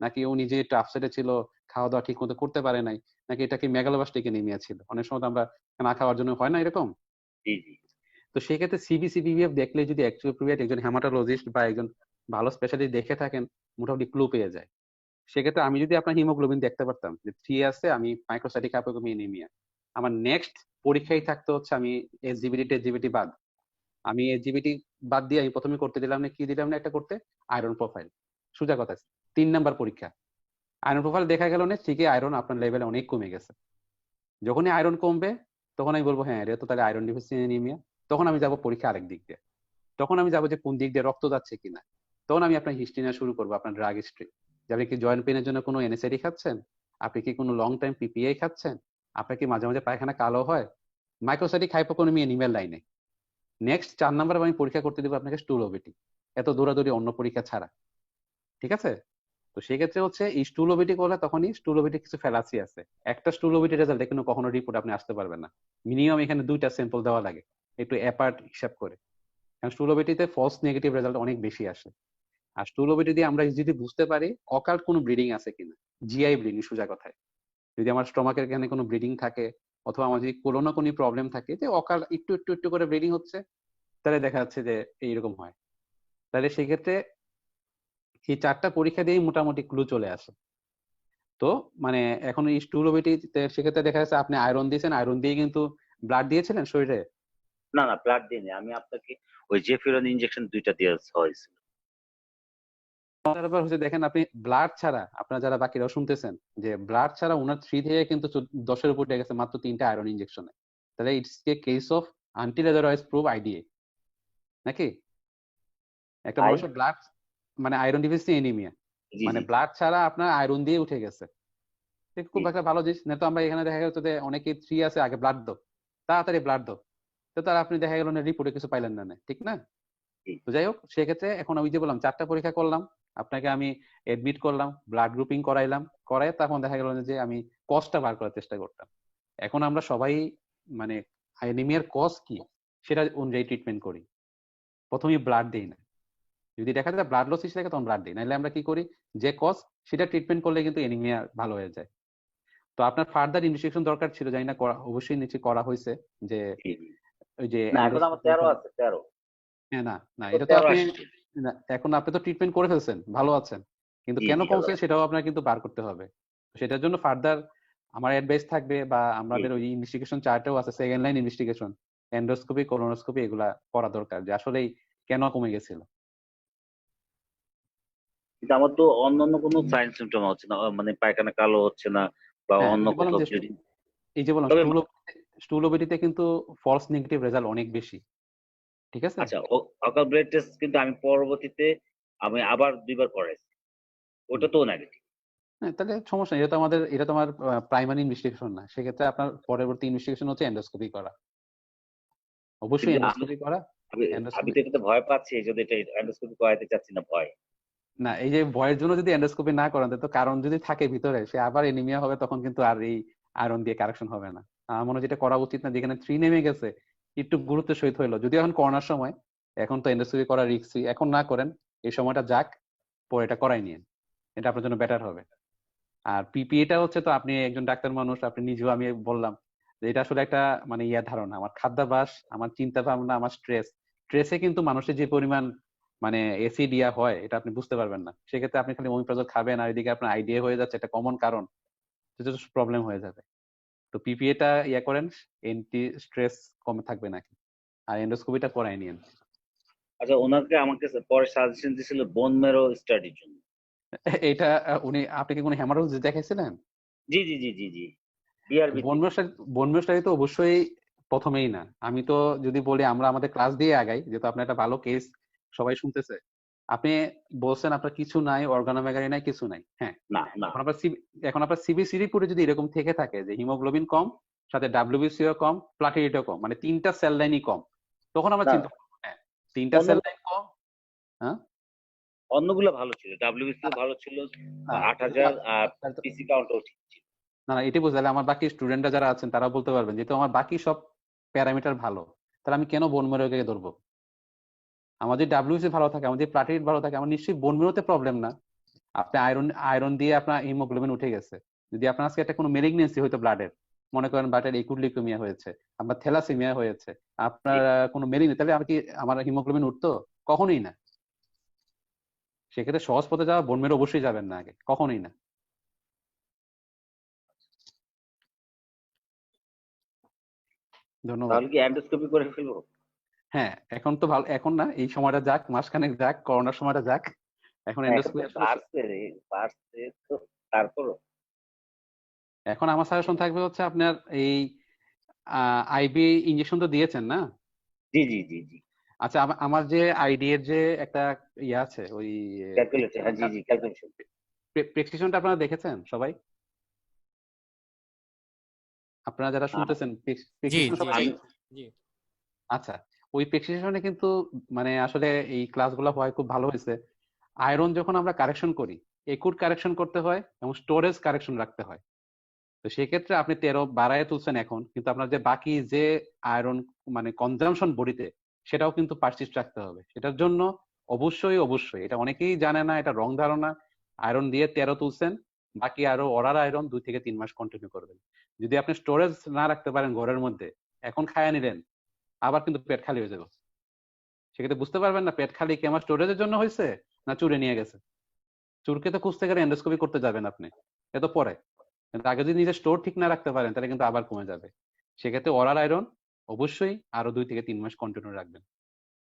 নাকি ও নিজে একটু আপসেটে ছিল, খাওয়া দাওয়া ঠিক মতো করতে পারে নাই, নাকি এটা কি মেগালোবাস্টিক অ্যানিমিয়া ছিল। অনেক সময় তো আমরা না খাওয়ার জন্য হয় না এরকম। জি, জি, তো সেক্ষেত্রে সিবিসি পিভিএফ দেখলে যদি অ্যাকচুয়ালি একজন হেমাটোলজিস্ট বা একজন ভালো স্পেশালিস্ট দেখে থাকেন, মোটামুটি ক্লু পেয়ে যায়। সেক্ষেত্রে আমি যদি আপনার হিমোগ্লোবিন দেখতে পারতাম যে 3 আছে, আমি মাইক্রোসাইটিক হাইপোক্রোমিয়া অ্যানিমিয়া, আমার নেক্সট পরীক্ষায় থাকতে হচ্ছে আমি এসজিবিটি টেসজিবিটি বাদ, আমি এসজিবিটি বাদ দিয়ে আমি প্রথমে করতে দিলাম না, কি দিলাম না একটা করতে, আয়রন প্রোফাইল। সোজা কথা, 3 নাম্বার পরীক্ষা, আয়রন প্রোফাইল দেখা গেল না, ঠিকই আয়রন আপনার লেভেলে অনেক কমে গেছে। যখনই আয়রন কমবে তখন আমি বলবো হ্যাঁ এটা তো তাহলে আয়রন ডিফিসিয়েন্সি অ্যানিমিয়া। তখন আমি যাব পরীক্ষা আরেক দিক দিয়ে, তখন আমি যাবো যে কোন দিক দিয়ে রক্ত যাচ্ছে কিনা। তখন আমি আপনার হিস্ট্রি নেওয়া শুরু করবো, আপনার ড্রাগ হিস্ট্রি, যে আপনি কি জয়েন্ট পেনের জন্য কোনো এনএসআইডি খাচ্ছেন, আপনি কি কোনো লং টাইম পিপিআই খাচ্ছেন, আপনার কি মাঝে মাঝে পায়খানা কালো হয়, মাইক্রোসাইটিক হাইপোকোনমি অ্যানিমিয়াল লাইনে। নেক্সট 4 নাম্বার আমি পরীক্ষা করতে দেবো আপনাকে স্টুলোবিটি, এত দৌড়াদৌড়ি অন্য পরীক্ষা ছাড়া। ঠিক আছে? তো সেক্ষেত্রে হচ্ছে এই স্টুলোবিটি করলে তখনই স্টুলোবিটি কিছু ফ্যালাসি আছে। একটা স্টুলোবিটি রেজাল্ট কিন্তু কখনো রিপোর্ট আপনি আসতে পারবেন না, মিনিমাম এখানে 2টা স্যাম্পল দেওয়া লাগে, একটু অ্যাপার্ট হিসাব করে। কারণ স্টুলোবিটিতে ফলস নেগেটিভ রেজাল্ট অনেক বেশি আসে। আর স্টুলোবিটি দিয়ে আমরা যদি বুঝতে পারি অকাল্ট কোনো ব্লিডিং আছে কিনা, জিআই ব্লিডিং সোজা কথায়, যদি আমার স্টমাকের এখানে কোনো ব্লিডিং থাকে, অথবা আমার যদি কোলোনো কোনো প্রবলেম থাকে যে অকাল একটু একটু একটু করে ব্লিডিং হচ্ছে, তাহলে দেখা যাচ্ছে যে এইরকম হয়। তাহলে সেক্ষেত্রে এই 4টা পরীক্ষা দিয়েই মোটামুটি ক্লু চলে আসে। তো মানে এখন এই স্টুলোবিটি সেক্ষেত্রে দেখা যাচ্ছে আপনি আয়রন দিয়েছেন, আয়রন দিয়ে কিন্তু ব্লাড দিয়েছিলেন শরীরে। না, না, ব্লাড দিইনি। আমি আপনাকে ওই জেফিরন ইনজেকশন 2টা দেওয়া হয়েছিল। মজার ব্যাপার হচ্ছে দেখেন, আপনি ব্লাড ছাড়া, আপনারা যারা বাকিরাও শুনতেছেন, যে ব্লাড ছাড়া ওনার 3 থেকে কিন্তু 10-এর উপর উঠে গেছে মাত্র 3টা আয়রন ইনজেকশনে। তাহলে it's a case of until otherwise prove IDA, নাকি? একটা আই মানুষের ব্লাড মানে আয়রন ডিফিসিয়েন্সি এনিমিয়া, জি, মানে জি, ব্লাড ছাড়া আপনার আয়রন দিয়ে উঠে গেছে, এটা জি, খুব একটা ভালো জিনিস না। তো আমরা এখানে দেখা যাচ্ছে যে অনেকে 3 আছে, আগে ব্লাড দাও, তাড়াতাড়ি ব্লাড দাও, তো তার আপনি দেখা গেল না রিপোর্টে কিছু পাইলেন না, ঠিক না? জি। তো যাই হোক, সেক্ষেত্রে এখন আমি যে বললাম 4টা পরীক্ষা করলাম, আপনাকে আমি এডমিট করলাম, ব্লাড গ্রুপিং করাইলাম, করায় তখন দেখা গেল যে আমি কজটা বার করার চেষ্টা করতাম। এখন আমরা সবাই মানে অ্যানিমিয়ার কজ কি সেটা অনুযায়ী ট্রিটমেন্ট করি। প্রথমেই ব্লাড দেই না, যদি দেখা যায় ব্লাড লস হিসেবে তখন ব্লাড দিই, নাহলে আমরা কি করি, যে কজ সেটা ট্রিটমেন্ট করলে কিন্তু অ্যানিমিয়া ভালো হয়ে যায়। তো আপনার ফার্দার ইনভেস্টিগেশন দরকার ছিল, জানি না অবশ্যই নিচে করা হয়েছে যে জি, জি। ওই যে না এখন আমার 13 আছে, 13 হ্যাঁ না না এখন এটা তো 13 আপনি আসছে। না, এখন আপনি তো ট্রিটমেন্ট করে ফেলছেন, ভালো আছেন, কিন্তু জি, কেন জি, কমছে আল্লাহ। সেটাও আপনার কিন্তু বার করতে হবে। সেটার জন্য ফার্দার আমার অ্যাডভাইস থাকবে, বা জি, আমাদের ওই ইনভেস্টিগেশন চার্টেও আছে second line investigation, endoscopy, colonoscopy, এগুলা করা দরকার যে আসলেই কেন কমে গেছিল। কিন্তু আমার তো অন্যান্য কোনো সাইন সিমটম হচ্ছে না, মানে পায়খানা কালো হচ্ছে না বা হ্যাঁ অন্য ওই যে বললাম কোথাও যে ব্লিডিং। এই যে বললাম তবে স্টুল ওবিডিতে কিন্তু ফলস নেগেটিভ রেজাল্ট অনেক বেশি, ঠিক আছে? আচ্ছা, অকাল ব্লাড টেস্ট কিন্তু আমি পরবর্তীতে আমি আবার 2 বার করাইছি, ওটা তো নেগেটিভ। হ্যাঁ তাহলে সমস্যা নেই, এটা তো আমার প্রাইমারি ইনভেস্টিগেশন না, সেক্ষেত্রে আপনার পরবর্তী ইনভেস্টিগেশন হচ্ছে এন্ডোস্কোপি করা, অবশ্যই কিন্তু এন্ডোস্কোপি করা। আমি এন্ডোস্কোপি তো এটাতে ভয় পাচ্ছি, এই জন্য এটা এন্ডোস্কোপি করাইতে চাচ্ছি না, ভয়। না, এই যে ভয়ের জন্য যদি এন্ডোস্কোপি না করান, তো কারণ যদি থাকে ভিতরে, সে আবার এনিমিয়া হবে, তখন কিন্তু আর এই আয়রন দিয়ে কারেকশন হবে না। আমার মনে হয় যেটা করা উচিত না, যেখানে 3 নেমে গেছে একটু গুরুত্বের সহিত হইলো, যদি এখন করোনার সময়, এখন তো এন্ডোস্কোপি করা রিস্কি, এখন না করেন, এই সময়টা যাক, পরে এটা করাই নিয়েন, এটা আপনার জন্য বেটার হবে। আর পিপিএটা হচ্ছে, তো আপনি একজন ডাক্তার মানুষ, আপনি নিজেও, আমি বললাম যে এটা আসলে একটা মানে ধারণা, আমার খাদ্যাভ্যাস, আমার চিন্তা ভাবনা, আমার স্ট্রেসে কিন্তু মানুষের যে পরিমাণ মানে অ্যাসিডিয়া হয়, এটা আপনি বুঝতে পারবেন না। সেক্ষেত্রে আপনি খালি ওমিপ্রাজল খাবেন, আর এদিকে আপনার আইডিয়া হয়ে যাচ্ছে একটা কমন কারণ, সেটা প্রবলেম হয়ে যাবে। তো পিপিএটা করেন, এন্টি স্ট্রেস কমে থাকবে নাকি, আর এন্ডোস্কোপিটা করাই নিয়েন। আচ্ছা, ওনাকে আমাকে পরে সাজেশন দিয়েছিল বোন মেরো স্টাডির জন্য। এটা আপনি কি কোনো হেমাটোলজি দেখাইছিলেন? জি জি জি জি জি, বিআরবি। বোন মেরো স্টাডি তো অবশ্যই প্রথমেই না, আমি তো যদি বলি আমরা আমাদের ক্লাস দিয়ে আগাই, যেহেতু আপনার একটা ভালো কেস সবাই শুনতেছে, আপনি বলছেন আপনার কিছু নাই, অর্গানোমেগালি নাই, কিছু নাই, হ্যাঁ, না না, এখন আপনার সিবিসি রিপোর্টে যদি এরকম থেকে থাকে যে হিমোগ্লোবিন কম, সাথে ডাব্লিউবিসিও কম, প্লাটিলেটও কম, মানে 3টা সেল লাইনই কম, তখন আমরা না, চিন্তা করবো, হ্যাঁ 3টা সেল লাইন কম। হ্যাঁ অন্যগুলো ভালো ছিল, ডাব্লিউবিসিও ভালো ছিল, না 8000 আর পিসি কাউন্টও ঠিক ছিল। না না, এটি বুঝলে আমার বাকি স্টুডেন্টরা যারা আছেন তারা বলতে পারবেন, যেহেতু আমার বাকি সব প্যারামিটার ভালো, তাহলে আমি কেন বোন মেরোকে ধরবো? আমার যদি ডাব্লিউসি ভালো থাকে, আমার যদি প্লাটিলেট ভালো থাকে, আমার নিশ্চয়ই বোন মেরোতে প্রবলেম না। আপনি আয়রন দিয়ে আপনার হিমোগ্লোবিন উঠে গেছে, যদি আপনার আজকে একটা কোনো মেলিগনেন্সি হয়তো ব্লাডের, মনে করেন ব্লাডের একুট লিউকেমিয়া হয়েছে, আপনার থ্যালাসেমিয়া হয়েছে, আপনার কোনো মেলিগনেন্সি, তাহলে আমার হিমোগ্লোবিন উঠতো? কখনোই না। সেক্ষেত্রে সহজ পথে যাওয়া, বোন মেরো অবশ্যই যাবেন না আগে, কখনোই না। ধন্যবাদ। তাহলে কি এন্ডোস্কোপি করে ফেলবো? হ্যাঁ এখন তো ভালো, এখন না, এই সময়টা যাক, মাসখানেক যাক, করোনার সময়টা যাক, এখন এন্ডোস্কোপি পারছে তো, তারপরও এখন আমার সাজেশন থাকবে হচ্ছে আপনার এই আইবি ইনজেকশন তো দিয়েছেন না? জি জি জি জি, আচ্ছা, আমার যে আইডি এর যে একটা আছে, ওই ক্যালকুলেটর, হ্যাঁ জি জি, ক্যালকুলেশন। প্রেসক্রিপশনটা আপনারা দেখেছেন সবাই? আপনারা যারা শুনতেছেন, প্রেসক্রিপশন সবাই? আচ্ছা, ওই প্রেসক্রিপশনে কিন্তু মানে আসলে এই ক্লাসগুলো হয় খুব ভালো হয়েছে। আয়রন যখন আমরা কারেকশন করি, একুট কারেকশন করতে হয় এবং স্টোরেজ কারেকশন রাখতে হয়। তো সেক্ষেত্রে আপনি 13 বাড়ায় তুলছেন এখন, কিন্তু আপনার যে বাকি যে আয়রন মানে কনজাম্পশন বডিতে, সেটাও কিন্তু পারসিস্ট রাখতে হবে। সেটার জন্য অবশ্যই এটা অনেকেই জানে না, এটা রং ধারণা, আয়রন দিয়ে 13 তুলছেন, বাকি আরো অরার আয়রন 2 থেকে 3 মাস কন্টিনিউ করবেন। যদি আপনি স্টোরেজ না রাখতে পারেন ঘরের মধ্যে, এখন খায়া নিলেন, আবার কিন্তু পেট খালি হয়ে যাবে। সেক্ষেত্রে বুঝতে পারবেন না পেট খালি কি আমার স্টোরেজের জন্য হয়েছে না চুরে নিয়ে গেছে। চুরকে তো খুঁজতে গেলে এন্ডোস্কোপি করতে যাবেন আপনি, এত পরে। কিন্তু আগে যদি নিজের স্টোর ঠিক না রাখতে পারেন, তাহলে কিন্তু আবার কমে যাবে। সেক্ষেত্রে ওরাল আয়রন অবশ্যই আরো 2 থেকে 3 মাস কন্টিনিউ রাখবেন,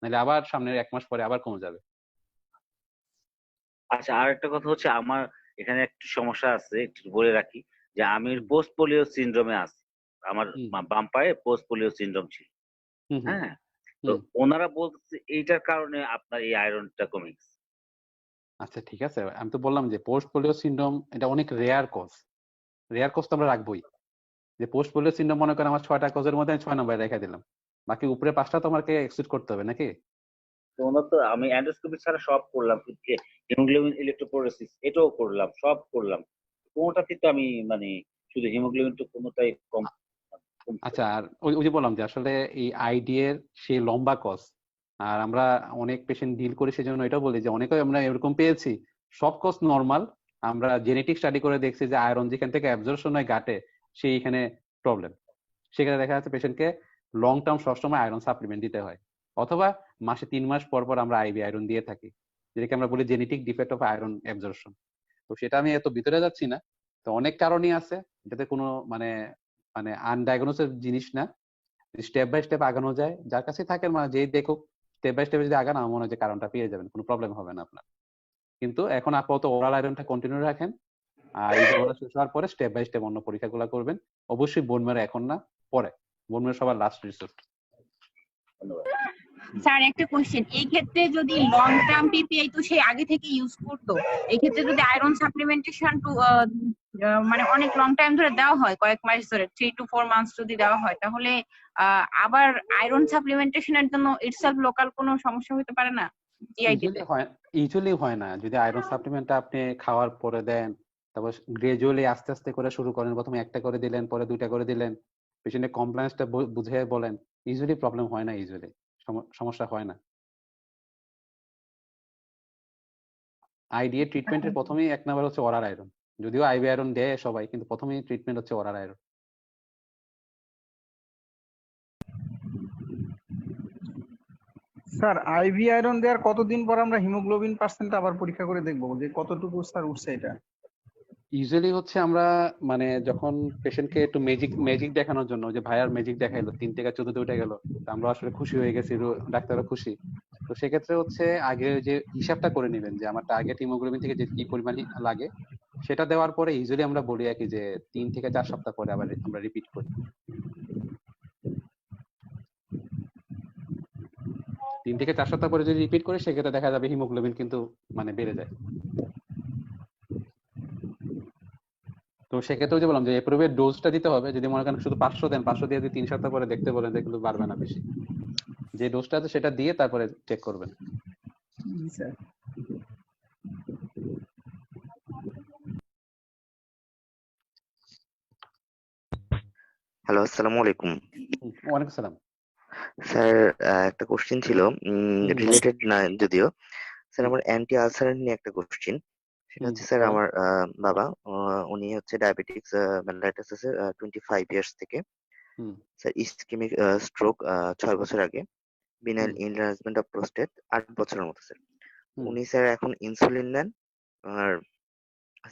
নাহলে আবার সামনের 1 মাস পরে আবার কমে যাবে। আচ্ছা, আর একটা কথা হচ্ছে, আমার এখানে একটু সমস্যা আছে, একটু বলে রাখি যে আমি পোস্ট পোলিও সিনড্রোমে আছি। আমার বাম পায়ে পোস্ট পোলিও সিনড্রোম ছিল, হ্যাঁ। তো ওনারা বলছে এইটার কারণে আপনার এই আয়রনটা কমে গেছে। আচ্ছা ঠিক আছে, আমি তো বললাম যে পোস্ট পোলিও সিনড্রোম এটা অনেক রেয়ার কজ তো আমরা রাখবোই। যে পোস্ট পোলিও সিনড্রোম মনে করেন আমার 6টা কজের মধ্যে আমি 6 নম্বরে রেখে দিলাম, বাকি উপরে 5টা তোমাকে এক্সিট করতে হবে নাকি? তো ওনার তো আমি অ্যান্ডোস্কোপি ছাড়া সব করলাম, হিমোগ্লোবিন ইলেকট্রোপোরেসিস এটাও করলাম, সব করলাম, কোনোটাতে তো আমি মানে শুধু হিমোগ্লোবিন তো কোনোটাই কম কমছে আচ্ছা, না। আর ওই যে বললাম যে আসলে এই আইডিএর সেই লম্বা কজ, আর আমরা অনেক পেশেন্ট ডিল করি, সেজন্য এটাও বলি যে অনেকে আমরা এরকম পেয়েছি সব কজ নর্মাল, আমরা জেনেটিক স্টাডি করে দেখছি যে আয়রন যেখান থেকে অ্যাবজর্পশন হয় গাটে সেইখানে প্রবলেম, সেখানে দেখা যাচ্ছে পেশেন্টকে লং টার্ম সবসময় আয়রন সাপ্লিমেন্ট দিতে হয়, অথবা মাসে 3 মাস পর পর আমরা আইভি আয়রন দিয়ে থাকি, যেটাকে আমরা বলি genetic defect of iron absorption. তো সেটা আমি এত ভিতরে যাচ্ছি না, তো অনেক কারণই আছে, এটাতে কোনো মানে মানে আনডায়াগনোসের জিনিস না, স্টেপ বাই স্টেপ আগানো যায়, যার কাছে থাকেন মানে যেই দেখুক স্টেপ বাই স্টেপে যদি আগান, আমার মনে হয় যে কারণটা পেয়ে যাবেন, কোনো প্রবলেম হবে না আপনার। কিন্তু এখন আপাতত ওরাল আয়রনটা কন্টিনিউ রাখেন, আর এই ঝামেলা শেষ হওয়ার পরে স্টেপ বাই স্টেপ অন্য পরীক্ষাগুলো করবেন। অবশ্যই বোন ম্যারো এখন না, পরে, বোন ম্যারো সবার লাস্ট রিসোর্স। ধন্যবাদ। স্যার একটা কোশ্চেন, এই ক্ষেত্রে যদি লং টার্ম পিপিআই তো সে আগে থেকে ইউজ করতো, এই ক্ষেত্রে যদি আয়রন সাপ্লিমেন্টেশন টু মানে অনেক লং টাইম ধরে দেওয়া হয়, কয়েক মাস ধরে 3 to 4 months যদি দেওয়া হয়, তাহলে আবার আয়রন সাপ্লিমেন্টেশনের জন্য ইটসেলফ লোকাল কোনো সমস্যা হতে পারে না জিআইটিতে? ইউজুয়ালি হয় না। যদি আয়রন সাপ্লিমেন্টটা আপনি খাওয়ার পরে দেন, তারপর গ্রাজুয়ালি আস্তে আস্তে করে শুরু করেন, প্রথমে 1টা করে দিলেন, পরে 2টা করে দিলেন, পেশেন্টের কমপ্লায়েন্সটা বুঝে বলেন, ইউজুয়ালি প্রবলেম হয় না, ইউজুয়ালি সমস্যা হয় না। আইডিএ ট্রিটমেন্টের প্রথমেই 1 নাম্বার হচ্ছে ওরাল আয়রন, যদিও আইভি আয়রন দেয় সবাই, কিন্তু প্রথমেই ট্রিটমেন্ট হচ্ছে oral iron. Sir IV iron দেওয়ার কতদিন পর আমরা হিমোগ্লোবিন পার্সেন্ট আবার পরীক্ষা করে দেখবো যে কতটুকু স্যার উঠছে এটা? ইউজুয়ালি হচ্ছে আমরা মানে যখন পেশেন্টকে একটু ম্যাজিক দেখানোর জন্য, যে ভাইয়ার ম্যাজিক দেখাইলো 3 থেকে 14 উঠে গেল, তো আমরা আসলে খুশি হয়ে গেছি, ডাক্তারও খুশি। তো সেক্ষেত্রে হচ্ছে আগে যে হিসাবটা করে নেবেন যে আমার টার্গেট হিমোগ্লোবিন থেকে যে কি পরিমাণ লাগে, সেটা দেওয়ার পরে ইউজুয়ালি আমরা বলি আর কি যে 3 থেকে 4 সপ্তাহ পরে আবার আমরা রিপিট করি। 3 থেকে 4 সপ্তাহ পরে যদি রিপিট করি, সেক্ষেত্রে দেখা যাবে হিমোগ্লোবিন কিন্তু মানে বেড়ে যায়। তো সেক্ষেত্রে যে বললাম যে এপ্রুভের ডোজটা দিতে হবে, যদি মনে করেন শুধু 500 দেন, 500 দিয়ে যদি 3 সপ্তাহ পরে দেখতে বলেন, কিন্তু বাড়বে না বেশি, যে ডোজটা আছে সেটা দিয়ে তারপরে চেক করবেন। স্যার হ্যালো, আসসালামু আলাইকুম। ওয়ালাইকুম সালাম। স্যার একটা কোশ্চেন ছিল, রিলেটেড না যদিও। স্যার আমার অ্যান্টি আলসারেন্ট নিয়ে একটা কোশ্চেন। সেটা হচ্ছে স্যার আমার বাবা, উনি হচ্ছে ডায়াবেটিক্স মেলাইটাস আছে 25 ইয়ার্স থেকে। স্যার ইসকেমিক স্ট্রোক 6 বছর আগে, বিনাইল এনলার্জমেন্ট অফ প্রোস্টেট 8 বছরের মতো স্যার। উনি স্যার এখন ইনসুলিন নেন, আর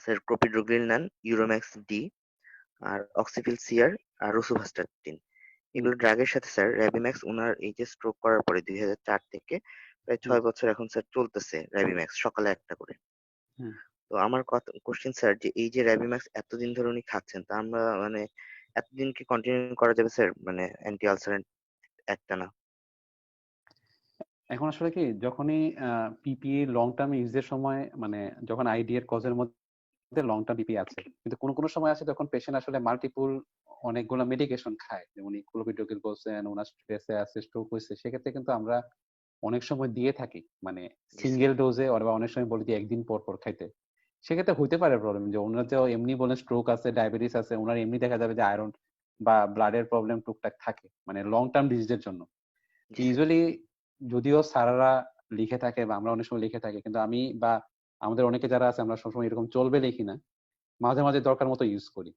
স্যার ক্লোপিডোগ্রিল নেন, ইউরোম্যাক্স ডি, আর অক্সিফিল সিআর, আর রোসুভাস্টাটিন। এগুলো ড্রাগের সাথে স্যার র্যাবিম্যাক্স ওনার এই যে স্ট্রোক করার পরে 2004 থেকে প্রায় 6 বছর এখন স্যার চলতেছে র্যাবিম্যাক্স সকালে 1টা করে। তো আমার কোশ্চেন স্যার, যে এই যে র্যাবিম্যাক্স এতদিন ধরে উনি খাচ্ছেন, তা আমরা মানে এতদিন কি কন্টিনিউ করা যাবে স্যার, মানে অ্যান্টি আলসারেন্ট একটা না? এখন আসলে কি, যখনই পিপিই লং টার্ম ইউজের সময়, মানে যখন আইডি এর কজের মধ্যে লং টার্ম পিপি আছে, কিন্তু কোন সময় আছে যখন পেশেন্ট আসলে মাল্টিপল অনেকগুলো মেডিকেশন খায়, যেমন ক্লোপিডোগ্রিল বলছেন, ওনার স্ট্রেসে আছে, স্ট্রোক হয়েছে, সেক্ষেত্রে কিন্তু আমরা অনেক সময় দিয়ে থাকি মানে সিঙ্গেল ডোজে, অথবা অনেক সময় বলি যে 1 দিন পর পর খাইতে। সেক্ষেত্রে হইতে পারে প্রবলেম, যে ওনার যে এমনি বলেন স্ট্রোক আছে, ডায়াবেটিস আছে, ওনার এমনি দেখা যাবে যে আয়রন বা ব্লাডের প্রবলেম টুকটাক থাকে, মানে লং টার্ম ডিজিজের জন্য। ইউজুয়ালি যদিও স্যাররা লিখে থাকে বা আমরা অনেক সময় লিখে থাকি, কিন্তু আমি বা আমাদের অনেকে যারা আছে, আমরা সবসময় এরকম চলবে লিখি না, মাঝে মাঝে দরকার মতো ইউজ করি।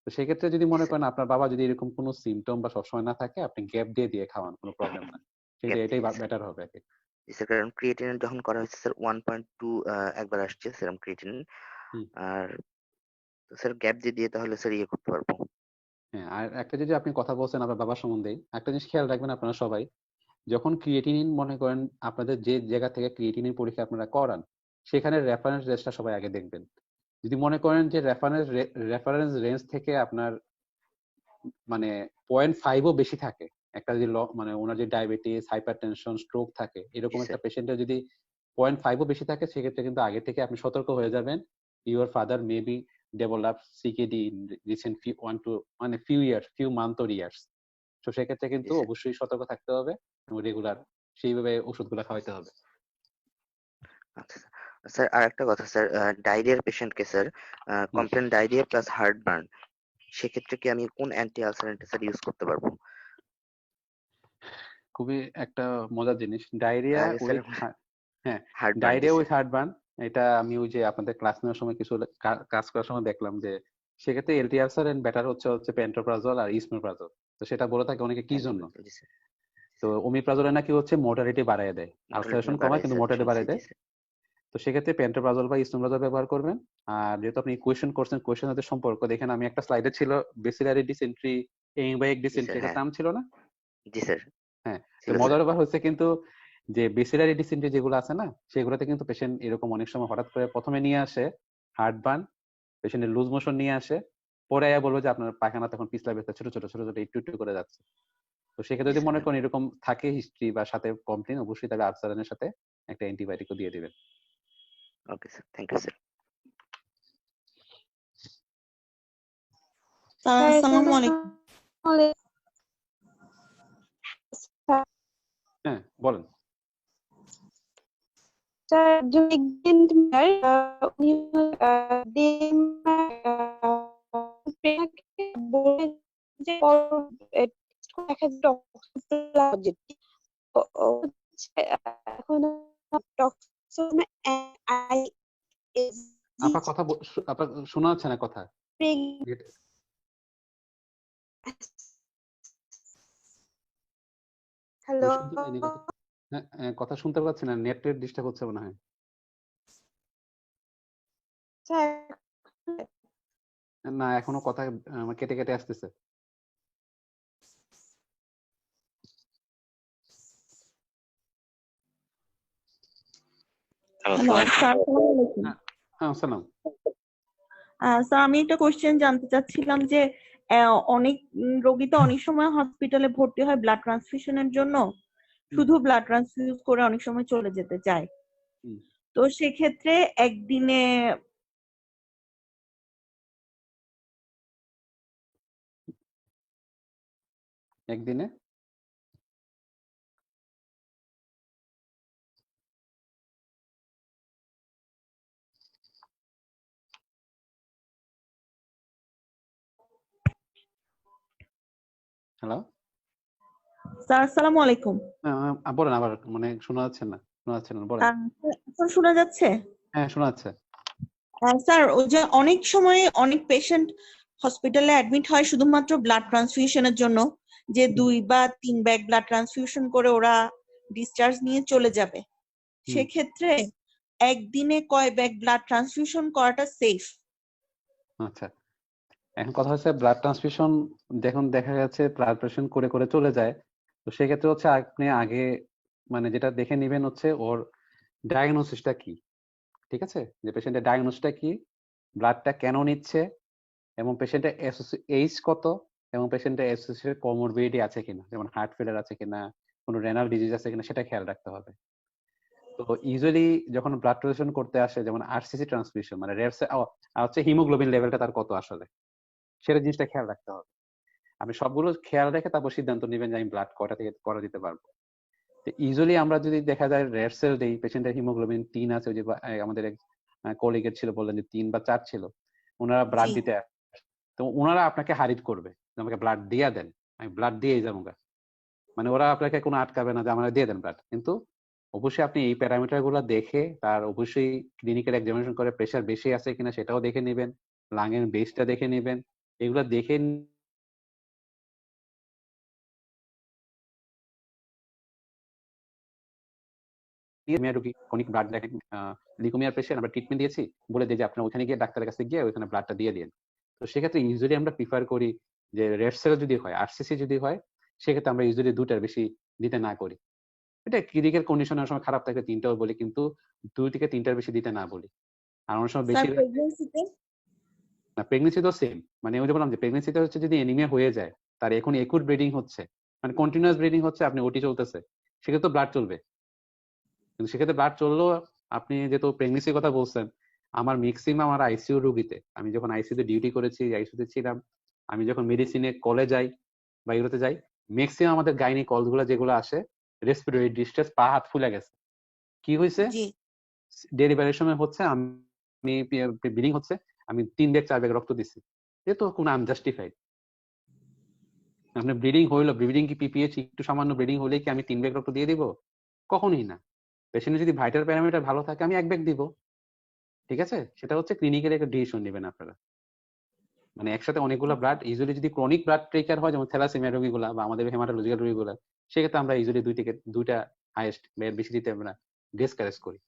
তো সেক্ষেত্রে যদি মনে করেন আপনার বাবা যদি এরকম কোনো সিমটম বা সবসময় না থাকে, আপনি গ্যাপ দিয়ে খাওয়ান, কোনো প্রবলেম না, সেটা এটাই বেটার হবে আর কি। স্যার কারণ ক্রিয়েটিনিন যখন করা হয়েছে স্যার 1.2 একবার আসছে সেরাম ক্রিয়েটিনিন, আর স্যার গ্যাপ দিয়ে তাহলে স্যার ইয়ে করতে পারবো। হ্যাঁ, আর একটা যদি আপনি কথা বলছেন আপনার বাবার সম্বন্ধে, একটা জিনিস খেয়াল রাখবেন আপনারা সবাই, যখন ক্রিয়েটিনিন মনে করেন আপনাদের যে জায়গা থেকে ক্রিয়েটিনিন পরীক্ষা আপনারা করান, সেখানে রেফারেন্স রেঞ্জটা সবাই আগে দেখবেন। যদি মনে করেন যে রেফারেন্স রেঞ্জ থেকে আপনার মানে 0.5ও বেশি থাকে, একটা যদি মানে ওনার যে ডায়াবেটিস, হাইপারটেনশন, স্ট্রোক থাকে, এরকম একটা পেশেন্টের যদি 0.5ও বেশি থাকে, সেক্ষেত্রে কিন্তু আগে থেকে আপনি সতর্ক হয়ে যাবেন, your father may be develop CKD in recent few month or years. তো সেক্ষেত্রে কিন্তু অবশ্যই সতর্ক থাকতে হবে এবং রেগুলার সেইভাবে ওষুধগুলো খাওয়াইতে হবে। আচ্ছা স্যার, আর একটা কথা স্যার, ডায়রিয়ার পেশেন্টকে sir complain diarrhoea plus heartburn, সেক্ষেত্রে কি আমি কোন অ্যান্টি আলসারেন্ট স্যার ইউজ করতে পারবো? খুবই একটা মজার জিনিস, ডায়রিয়া স্যার উইথ হ্যাঁ হার্টবার্ন, ডায়রিয়া উইথ হার্টবার্ন। এটা আমি ওই যে আপনাদের ক্লাস নেওয়ার সময় কিছু কাজ করার সময় দেখলাম যে সেক্ষেত্রে এলটি আলসারেন্ট বেটার হচ্ছে পেন্টোপ্রাজল আর ইসমেপ্রাজল। তো সেটা বলে থাকে অনেকে কি জন্য, তো ওমিপ্রাজলে নাকি হচ্ছে মোর্টালিটি বাড়ায় দেয়, আলসারেশন কমায় কিন্তু মোর্টালিটি বাড়ায় দেয়। তো সেক্ষেত্রে পেন্টোপ্রাজল বা ইসমেপ্রাজল ব্যবহার করবেন। আর যেহেতু আপনি কোয়েশ্চেন করছেন, কোয়েশ্চেনের সাথে সম্পর্ক দেখেন, আমি একটা স্লাইডে ছিল বেসিলারি ডিসেন্ট্রি, এমবাইক ডিসেন্ট্রি, এটা নাম ছিল না? জি স্যার। হ্যাঁ, তো মজার ব্যাপার হচ্ছে কিন্তু যে বেসিলারি ডিসেন্ট্রি যেগুলো আছে না, সেগুলোতে কিন্তু পেশেন্ট এরকম অনেক সময় হঠাৎ করে প্রথমে নিয়ে আসে হার্টবার্ন, পেশেন্টের লুজ মোশন নিয়ে আসে, পরে আয়া বলবো যে আপনার পায়খানা তখন পিছলা ব্যথা ছোট ছোট ছোট ছোট একটু একটু করে যাচ্ছে। তো সেক্ষেত্রে যদি মনে করেন এরকম থাকে হিস্ট্রি বা সাথে কমপ্লেন, অবশ্যই তাহলে আর্সারেনের সাথে একটা অ্যান্টিবায়োটিকও দিয়ে দিবেন। Okay sir, thank you sir. আসসালামু আলাইকুম। হ্যাঁ বলেন। স্যার একজন উনি বলে যে এখন আপনার কথা আপনার শোনা যাচ্ছে না কথা। হ্যালো, কথা শুনতে পাচ্ছি না, নেটের ডিস্টার্ব হচ্ছে মনে হয়। না এখনো কথা কেটে কেটে আসতেছে। আসসালাম। স্যার আমি একটা কোশ্চেন জানতে চাচ্ছিলাম যে অনেক রোগী তো অনেক সময় হসপিটালে ভর্তি হয় ব্লাড ট্রান্সফিউশনের জন্য, শুধু ব্লাড ট্রান্সফিউজ করে অনেক সময় চলে যেতে চায়। তো সেক্ষেত্রে একদিনে হ্যালো স্যার, আসসালামু আলাইকুম। বলেন, আবার মানে শোনা যাচ্ছে না বলেন। স্যার শোনা যাচ্ছে? হ্যাঁ শোনা যাচ্ছে। স্যার ওই যে অনেক সময় অনেক পেশেন্ট হসপিটালে অ্যাডমিট হয় শুধুমাত্র ব্লাড ট্রান্সফিউশনের জন্য, যে 2 বা 3 ব্যাগ ব্লাড ট্রান্সফিউশন করে ওরা ডিসচার্জ নিয়ে চলে যাবে। সেক্ষেত্রে একদিনে কয় ব্যাগ ব্লাড ট্রান্সফিউশন করাটা সেফ? আচ্ছা, এখন কথা হচ্ছে ব্লাড ট্রান্সফিউশন যখন দেখা যাচ্ছে ব্লাড ট্রান্সফিউশন করে করে চলে যায়, তো সেক্ষেত্রে হচ্ছে আপনি আগে মানে যেটা দেখে নেবেন হচ্ছে ওর ডায়াগনোসিসটা কি। ঠিক আছে, যে পেশেন্টের ডায়াগনোসিসটা কি, ব্লাডটা কেন নিচ্ছে, এবং পেশেন্টের এইজ কত, এবং পেশেন্টের অ্যাসোসিয়েটেড কমরবিডিটি আছে কিনা, যেমন হার্ট ফেলিয়ার আছে কিনা, কোনো রেনাল ডিজিজ আছে কিনা, সেটা খেয়াল রাখতে হবে। তো ইউজুয়ালি যখন ব্লাড ট্রান্সফিউশন করতে আসে, যেমন আরসিসি ট্রান্সফিউশন মানে হচ্ছে হিমোগ্লোবিন লেভেলটা তার কত আসলে, সেটা জিনিসটা খেয়াল রাখতে হবে। আপনি সবগুলো খেয়াল রেখে তারপর সিদ্ধান্ত নেবেন যে আমি ব্লাড কয়টা থেকে করা দিতে পারবো। তো ইউজুয়ালি আমরা যদি দেখা যায় রেড সেল দেই, পেশেন্টের হিমোগ্লোবিন 3 আছে, ওই যে আমাদের এক কলিগের ছিল বললেন যে 3 বা 4 ছিল, ওনারা ব্লাড দিতে, তো ওনারা আপনাকে হারিট করবে যে আমাকে ব্লাড দিয়ে দেন, আমি ব্লাড দিয়েই যাবো। মানে ওরা আপনাকে কোনো আটকাবে না যে আমরা দিয়ে দেন ব্লাড, কিন্তু অবশ্যই আপনি এই প্যারামিটার গুলো দেখে তার অবশ্যই ক্লিনিক্যাল এক্সামিনেশন করে প্রেশার বেশি আছে কিনা সেটাও দেখে নেবেন, লাংয়ের বেসটা দেখে নেবেন, এগুলো দেখে ক্রনিক ব্লাড লিউকেমিয়ার পেশেন্ট আমরা ট্রিটমেন্ট দিয়েছি, বলে দিই যে আপনার ওখানে গিয়ে ডাক্তারের কাছে গিয়ে ওইখানে ব্লাডটা দিয়ে দিন। তো সেক্ষেত্রে ইউজুয়ালি আমরা প্রিফার করি যে রেড সেল যদি হয়, আরসিসি যদি হয়, সেক্ষেত্রে আমরা ইউজুয়ালি 2টার বেশি দিতে না করি। এটা ক্লিনিক্যাল কন্ডিশন অনেক সময় খারাপ থাকে 3টাও বলি, কিন্তু 2 থেকে 3টার বেশি দিতে না বলি। আর অনেক সময় বেশি না, প্রেগন্যান্সি তো সেম, মানে ওই যে বললাম যে প্রেগন্যান্সিতে হচ্ছে যদি এনিমিয়া হয়ে যায়, তার এখন একুট ব্লিডিং হচ্ছে, মানে কন্টিনিউয়াস ব্লিডিং হচ্ছে, আপনি ওটি চলতেছে, সেক্ষেত্রে ব্লাড চলবে। কিন্তু সেক্ষেত্রে ব্লাড চললেও আপনি যেহেতু প্রেগন্যান্সির কথা বলছেন, আমার ম্যাক্সিমাম আর আইসিইউ রোগীতে, আমি যখন আইসিইউতে ডিউটি করেছি, আইসিইউতে ছিলাম, আমি যখন মেডিসিনে কলে যাই বা এগুলোতে যাই, ম্যাক্সিমাম আমাদের গাইনি কলস গুলো যেগুলো আসে রেসপিরেটরি ডিস্ট্রেস, পা হাত ফুলে গেছে, কি হয়েছে জি ডেলিভারির সময় হচ্ছে আমি ব্লিডিং হচ্ছে, আমি 3 ব্যাগ 4 ব্যাগ রক্ত দিচ্ছি, এ তো কোনো আনজাস্টিফাইড। আপনার ব্লিডিং হইলো, ব্লিডিং কি পিপিএইচ একটু সামান্য ব্লিডিং হলেই কি আমি 3 ব্যাগ রক্ত দিয়ে দিব? কখনোই না। পেশেন্টের যদি ভাইটাল প্যারামিটার ভালো থাকে আমি 1 ব্যাগ দিব, ঠিক আছে? সেটা হচ্ছে ক্লিনিক্যাল একটা ডিসিশন নেবেন আপনারা। মানে একসাথে অনেকগুলো ব্লাড, ইউজুয়ালি যদি ক্রনিক ব্লাড ট্রেকার হয় যেমন থ্যালাসেমিয়া রোগীগুলা বা আমাদের হেমাটোলজিক্যাল রোগীগুলা, সেক্ষেত্রে আমরা ইউজুয়ালি 2 থেকে 2টা হাইয়েস্ট বা এর বেশি দিতে আমরা ডিসকারেজ করি।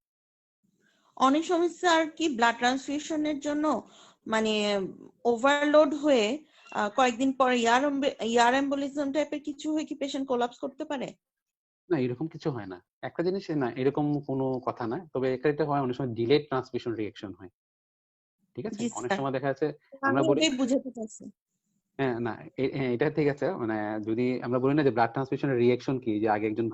অনেক সময় স্যার কি ব্লাড ট্রান্সফিউশনের জন্য মানে ওভারলোড হয়ে কয়েকদিন পরে ইয়ার এম্বোলিজম টাইপের কিছু হয়ে কি পেশেন্ট কোলাপস করতে পারে? না, এরকম কিছু হয় না। একটা জিনিস না, এরকম কোনো কথা না। তবে এক্ষেত্রে হয় অনেক সময় ডিলেড ট্রান্সমিশন রিঅ্যাকশন হয়। ঠিক আছে? জি অনেক স্যার, সময় দেখা যাচ্ছে আমরা আমি বলি এটাই বুঝাতে চাচ্ছি। হ্যাঁ, না হ্যাঁ, এটা ঠিক আছে। মানে যদি আমরা বলি না যে ব্লাড ট্রান্সমিশনের রিঅ্যাকশন কি, যে আগে একজন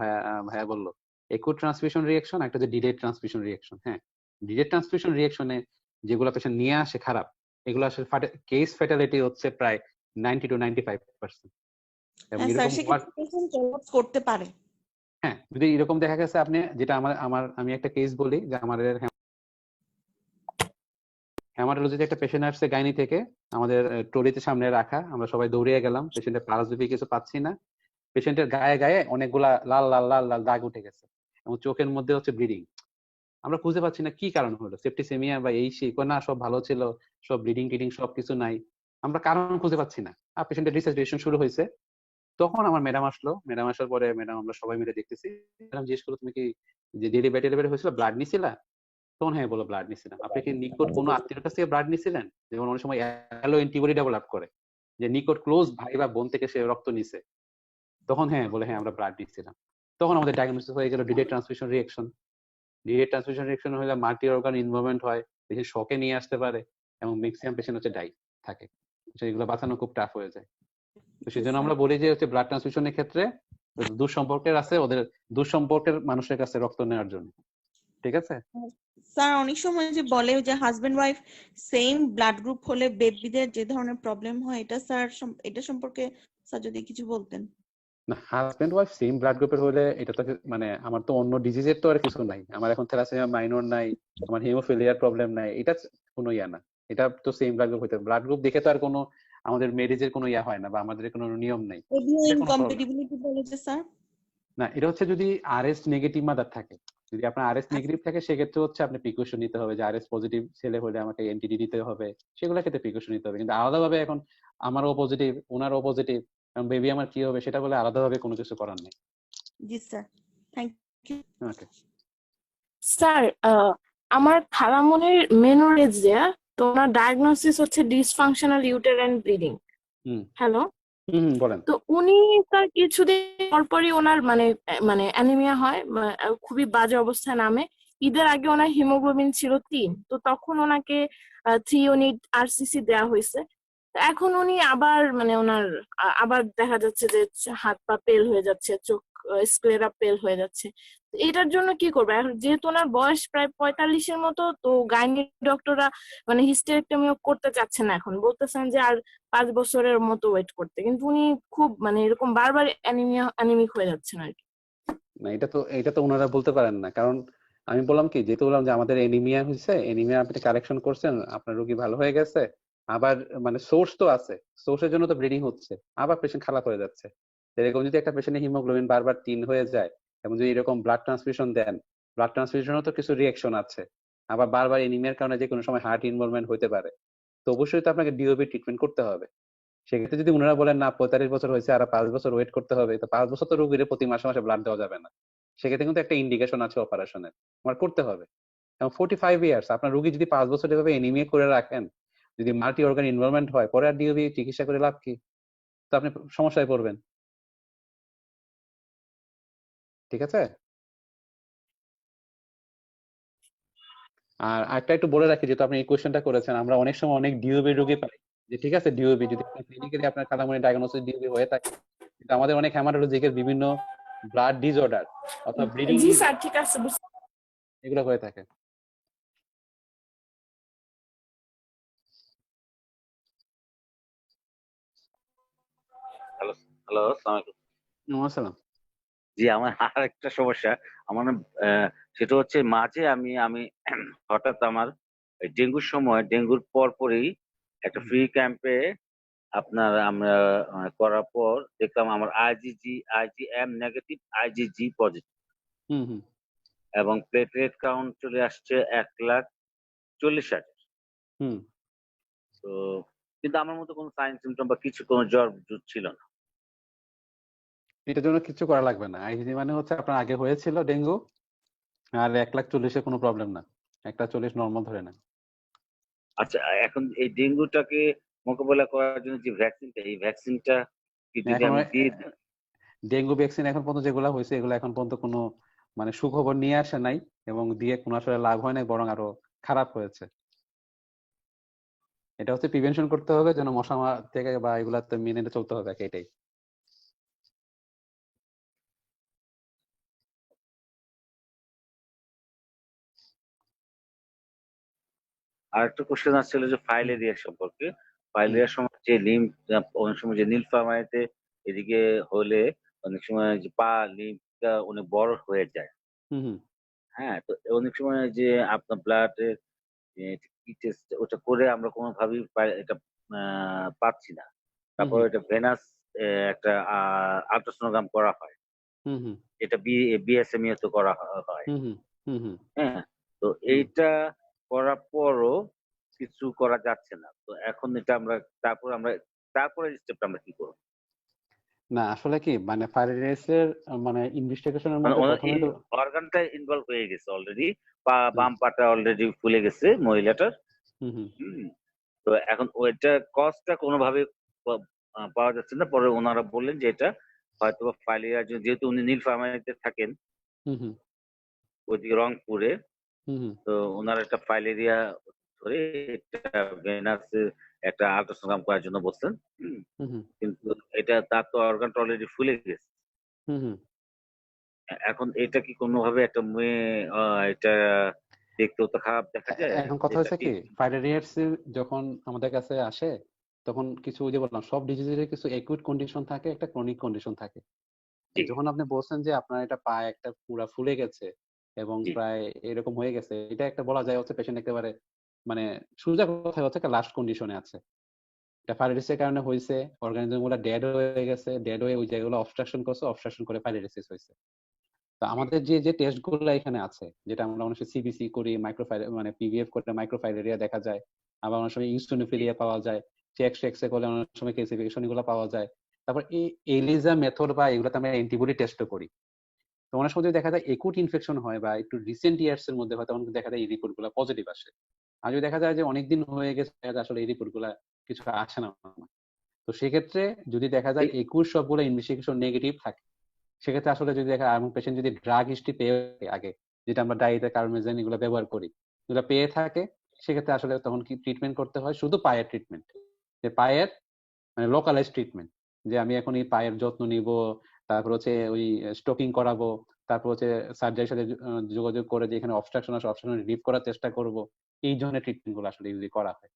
ভাইয়া বলল একুট ট্রান্সমিশন রিঅ্যাকশন, একটা যে ডিলেড ট্রান্সমিশন রিঅ্যাকশন। হ্যাঁ, ডিলেড ট্রান্সমিশন রিঅ্যাকশনে যেগুলো পেশেন্ট নিয়ে আসে খারাপ, এগুলো আসলে কেস ফ্যাটালিটি হচ্ছে প্রায় 90 to 95%। এবং হ্যাঁ স্যার, এরকম সেক্ষেত্রে পেশেন্ট কোলাপস করতে পারে। হ্যাঁ, যদি এরকম দেখা গেছে আপনি যেটা আমি একটা কেস বলি যে আমাদের হেমাটোলজিতে একটা পেশেন্ট আসছে গাইনি থেকে, আমাদের ট্রলিতে সামনে রাখা, আমরা সবাই দৌড়িয়ে গেলাম, পেশেন্টের পালস বিপি কিছু পাচ্ছি না, পেশেন্টের গায়ে গায়ে অনেকগুলা লাল লাল লাল লাল দাগ উঠে গেছে এবং চোখের মধ্যে হচ্ছে ব্লিডিং। আমরা খুঁজে পাচ্ছি না কি কারণ হলো, সেপ্টিসেমিয়া বা এই সেই, না সব ভালো ছিল, সব ব্লিডিং টিডিং সব কিছু নাই, আমরা কারণ খুঁজে পাচ্ছি না। আর পেশেন্টের রিসার্চেশন শুরু হয়েছে। তখন আমার ম্যাডাম আসলো, ম্যাডাম আসার পরে ম্যাডাম আমরা সবাই মিলে দেখতেছি, ম্যাডাম জিজ্ঞেস করলো তুমি কি যে ডেলিভারি হয়েছিল ব্লাড নিছিলা? তখন হ্যাঁ বলো ব্লাড নিছিলাম। আপনি কি নিকট কোনো আত্মীয়ের কাছ থেকে ব্লাড নিছিলেন? যেমন অনেক সময় অ্যালো অ্যান্টিবডি ডেভেলপ করে যে নিকট ক্লোজ ভাই বা বোন থেকে সে রক্ত নিছে, তখন হ্যাঁ বলে হ্যাঁ আমরা ব্লাড দিচ্ছিলাম। তখন আমাদের ডায়াগনোসিস হয়ে গেল delayed transmission reaction. Delayed transmission reaction হলে মাল্টি অর্গান ইনভলভমেন্ট হয়, পেশেন্ট শকে নিয়ে আসতে পারে এবং ম্যাক্সিমাম পেশেন্ট হচ্ছে ডাই থাকে, সেগুলো বাঁচানো খুব টাফ হয়ে যায়। তো সেজন্য আমরা বলি যে হচ্ছে ব্লাড ট্রান্সমিশনের ক্ষেত্রে দূরসম্পর্কের আছে, ওদের দূরসম্পর্কের মানুষের কাছে রক্ত নেওয়ার জন্য, ঠিক আছে? স্যার অনেক সময় যে বলে যে husband wife same blood group হলে বেবিদের যে ধরনের প্রবলেম হয়, এটা স্যার এটা সম্পর্কে স্যার যদি কিছু বলতেন। না, হাজবেন্ড ওয়াইফ সেম ব্লাড গ্রুপের হলে এটা তো মানে আমার তো অন্য ডিজিজের তো আর কিছু নাই, আমার এখন থ্যালাসেমিয়া মাইনর নাই, আমার হিমোফিলিয়ার প্রবলেম নাই, এটা কোনো ইয়া না, এটা তো সেম ব্লাড গ্রুপ হইতে, ব্লাড গ্রুপ দেখে তো আর কোনো আমাদের ম্যারেজের কোনো ইয়া হয় না বা আমাদের কোনো নিয়ম নাই, এবিও এটা কোনো প্রবলেম ইনকম্প্যাটিবিলিটি বলে যে স্যার। না। এটা হচ্ছে যদি আরএস নেগেটিভ মাদার থাকে, যদি আপনার আরএস আচ্ছা নেগেটিভ থাকে সেক্ষেত্রে হচ্ছে আপনি প্রিকশন নিতে হবে, যে আরএস পজিটিভ ছেলে হলে আমাকে এনটিডি দিতে হবে, সেগুলো ক্ষেত্রে প্রিকশন নিতে হবে। কিন্তু আলাদাভাবে এখন আমারও পজিটিভ ওনারও পজিটিভ, কারণ বেবি আমার কি হবে সেটা বলে আলাদাভাবে কোনো কিছু করার নেই। জি sir, thank you. Okay. Sir আমার খালামণির মেনোরেজিয়া, তো ওনার ডায়াগনোসিস হচ্ছে ডিসফাংশনাল ইউটেরাইন ব্লিডিং। হ্যালো, বলেন। তো উনি তার কিছুদিন পরপরই ওনার মানে মানে অ্যানিমিয়া হয়, খুবই বাজে অবস্থায় নামে। ঈদের আগে ওনার হিমোগ্লোবিন ছিল 3, তো তখন ওনাকে 3 ইউনিট আরসিসি দেওয়া হয়েছে। এখন উনি আবার মানে ওনার আবার দেখা যাচ্ছে যে হাত পা পেল হয়ে যাচ্ছে, চোখ স্ক্লেরা পেল হয়ে যাচ্ছে। এটার জন্য কি করবে এখন, যেহেতু ওনার বয়স প্রায় 45-এর মতো, তো গাইনি ডক্টররা মানে হিস্টেরেক্টমিও করতে চাচ্ছে না, এখন বলতেছেন যে আর 5 বছরের মতো ওয়েট করতে, কিন্তু উনি খুব মানে এরকম বারবার অ্যানিমিক হয়ে যাচ্ছেন আর কি। না, এটা তো ওনারা বলতে পারেন না, কারণ আমি বললাম কি, যেহেতু বললাম যে আমাদের এনিমিয়া হয়েছে, এনিমিয়া আপনি কারেকশন করছেন, আপনার রোগী ভালো হয়ে গেছে, আবার মানে সোর্স তো আছে, সোর্সের জন্য তো ব্লিডিং হচ্ছে, আবার পেশেন্ট খারাপ হয়ে যাচ্ছে। এরকম যদি একটা পেশেন্টের হিমোগ্লোবিন বারবার 3 হয়ে যায় এবং যদি এরকম ব্লাড ট্রান্সফিউশন দেন, ব্লাড ট্রান্সফিউশনও তো কিছু রিঅ্যাকশন আছে, আবার বারবার এনিমিয়ার কারণে যে কোনো সময় হার্ট ইনভলভমেন্ট হতে পারে, তো অবশ্যই তো আপনাকে ডিওবি ট্রিটমেন্ট করতে হবে। সেক্ষেত্রে যদি ওনারা বলেন না 45 বছর হয়েছে আর 5 বছর ওয়েট করতে হবে, তো 5 বছর তো রোগীর প্রতি মাসে মাসে ব্লাড দেওয়া যাবে না, সেক্ষেত্রে কিন্তু একটা ইন্ডিকেশন আছে অপারেশনের, আমার করতে হবে। এবং 45 ইয়ার্স আপনার রোগী যদি 5 বছর এভাবে এনিমিয়া করে রাখেন, যদি মাল্টি অর্গান ইনভলভমেন্ট হয়, পরে আর ডিওবি চিকিৎসা করে লাভ কি? তো আপনি সমস্যায় পড়বেন, ঠিক আছে? আর একটা একটু বলে রাখি, যেহেতু আপনি এই কোয়েশ্চেনটা করেছেন, আমরা অনেক সময় অনেক ডিওবি রোগী পাই, যে ঠিক আছে ডিওবি যদি ক্লিনিক্যালি আপনার খালামণি ডায়াগনোসিস ডিওবি হয়ে থাকে, কিন্তু আমাদের অনেক হেমাটোলজিক্যাল বিভিন্ন ব্লাড ডিসঅর্ডার অথবা ব্লিডিং জি স্যার, ডিসঅর্ডার ঠিক আছে। এগুলো হয়ে থাকে। হ্যালো, আসসালামু আলাইকুম। নমস্কার। জি, আমার আর একটা সমস্যা আমার সেটা হচ্ছে মাঝে আমি আমি হঠাৎ আমার ডেঙ্গুর সময় ডেঙ্গুর পরপরই একটা ফ্রি ক্যাম্পে আপনার আমরা করার পর দেখলাম আমার আইজিএম নেগেটিভ, আইজিজি পজিটিভ হুম হুম এবং প্লেটলেট কাউন্ট চলে আসছে 1,40,000। হুম তো কিন্তু আমার মতো কোনো সাইন সিমটম বা কিছু কোনো জ্বর ছিল না। এটার জন্য কিছু করা লাগবে না। আইজিজি মানে হচ্ছে আপনার আগে হয়েছিল ডেঙ্গু, আর 1,40,000 কোনো প্রবলেম না। 1,40,000 নর্মাল ধরে নেন। আচ্ছা, এখন এই ডেঙ্গুটাকে মোকাবেলা করার জন্য যে ভ্যাকসিনটা, এই ভ্যাকসিনটা কি যদি এখন আমি দিয়ে ডেঙ্গু ভ্যাকসিন এখন পর্যন্ত যেগুলো হয়েছে এগুলো এখন পর্যন্ত কোনো মানে সুখবর নিয়ে আসে নাই, এবং দিয়ে কোনো আসলে লাভ হয় নাই, বরং আরো খারাপ হয়েছে। এটা হচ্ছে প্রিভেনশন করতে হবে, যেন মশা থেকে বা এগুলাতে মেনে চলতে হবে, এটাই। আরেকটা কোশ্চেন আসছিল যে ফাইলেরিয়া সম্পর্কে। ফাইলেরিয়ার সময় যে অনেক সময় যে নীলফামারীতে এদিকে হলে অনেক সময় যে পা লিম্ফটা অনেক বড় হয়ে যায়। হুম হুম হ্যাঁ, তো অনেক সময় যে আপনার ব্লাডের কি টেস্ট ওটা করে আমরা কোনোভাবেই এটা পাচ্ছি না। তারপর এটা ভেনাস একটা আল্ট্রাসোনোগ্রাম করা হয়, হুম হুম যেটা বিএসএমইউ তে করা হয়। হুম হুম হুম হুম হ্যাঁ, তো এইটা করার পরও কিছু করা যাচ্ছে না। তো এখন এটা আমরা তারপরে স্টেপটা আমরা কি করব? না আসলে কি মানে ফাইলেরিয়াসের মানে ইনভেস্টিগেশনের মানে মধ্যে ওনার প্রথমে এই তো অর্গানটা ইনভলভ হয়ে গেছে অলরেডি, হুম বাম পাটা অলরেডি ফুলে গেছে মহিলাটার। হুম হুম হুম, তো এখন ওইটা কজটা কোনোভাবে পাওয়া যাচ্ছে না। পরে ওনারা বললেন যে এটা হয়তো ফাইলেরিয়ার জন্য, যেহেতু উনি নীলফামারীতে থাকেন হুম হুম ওইদিকে রংপুরে, হুম হুম তো ওনার একটা ফাইলেরিয়া ধরে একটা ভেনাসে একটা আল্ট্রাসোনোগ্রাম করার জন্য বলছেন। হুম, হুম হুম কিন্তু এটা তার তো অর্গানটা অলরেডি ফুলে গেছে। হুম হুম এখন এটা কি কোনোভাবে একটা মেয়ে এটা দেখতেও তো খারাপ দেখা যায় এখন কথা যেটা হচ্ছে কি। কি ফাইলেরিয়াস যখন আমাদের কাছে আসে, তখন কিছু ওই যে বললাম সব ডিজিজের কিছু একুইট কন্ডিশন থাকে, একটা ক্রনিক কন্ডিশন থাকে। তো জি যখন আপনি বলছেন যে আপনার এটা পায়ে একটা পুরা ফুলে গেছে এবং জি প্রায় এরকম হয়ে গেছে, এটা একটা বলা যায় হচ্ছে পেশেন্ট একেবারে মানে সোজা কথা হচ্ছে একটা লাস্ট কন্ডিশনে আছে। এটা ফাইলেরিসিসের কারণে হয়েছে, অর্গানিজম গুলো ডেড হয়ে গেছে, ডেড হয়ে ওই জায়গাগুলো অবস্ট্রাকশন করছে, অবস্ট্রাকশন করে ফাইলেরিসিস হয়েছে। তো আমাদের যে যে টেস্ট গুলো এখানে আছে, যেটা আমরা অনেক সময় সিবিসি করি, মানে পিভিএফ করলে মাইক্রোফাইলেরিয়া দেখা যায়, আবার অনেক সময় জি ইউসিনোফিলিয়া পাওয়া যায়, চেক্স টেক্সে করলে অনেক সময় ক্যালসিফিকেশন এগুলো পাওয়া যায়। তারপর এই এলিজা মেথড বা এগুলোতে আমরা অ্যান্টিবডি টেস্টও করি। তো অনেক সময় যদি দেখা যায় একুট ইনফেকশন হয় বা একটু রিসেন্ট ইয়ার্স এর মধ্যে হয়, তখন কিন্তু দেখা যায় এই রিপোর্ট গুলা পজিটিভ আসে। আর যদি দেখা যায় যে অনেকদিন হয়ে গেছে, দেখা যায় আসলে এই রিপোর্ট গুলা কিছু আসে না। তো সেক্ষেত্রে যদি দেখা যায় এই- একুশ সবগুলো ইনভেস্টিগেশন নেগেটিভ থাকে, সেক্ষেত্রে আসলে যদি দেখা এমন পেশেন্ট যদি ড্রাগ হিস্ট্রি পেয়ে থাকে আগে, যেটা আমরা ডায়েটে কার্মেজান এগুলো ব্যবহার করি, এগুলো পেয়ে থাকে, সেক্ষেত্রে আসলে তখন কি ট্রিটমেন্ট করতে হয়, শুধু পায়ের ট্রিটমেন্ট, যে পায়ের মানে লোকালাইজ ট্রিটমেন্ট, যে আমি এখন এই পায়ের যত্ন নিব, তারপর হচ্ছে ওই স্টোকিং করাবো, তারপর হচ্ছে সার্জারির সাথে যোগাযোগ করে যে এখানে অবস্ট্রাকশন আছে অবস্ট্রাকশন রিলিভ করার চেষ্টা করব। এই ধরনের ট্রিটমেন্ট গুলো আসলে ইউজুয়ালি করা হয়।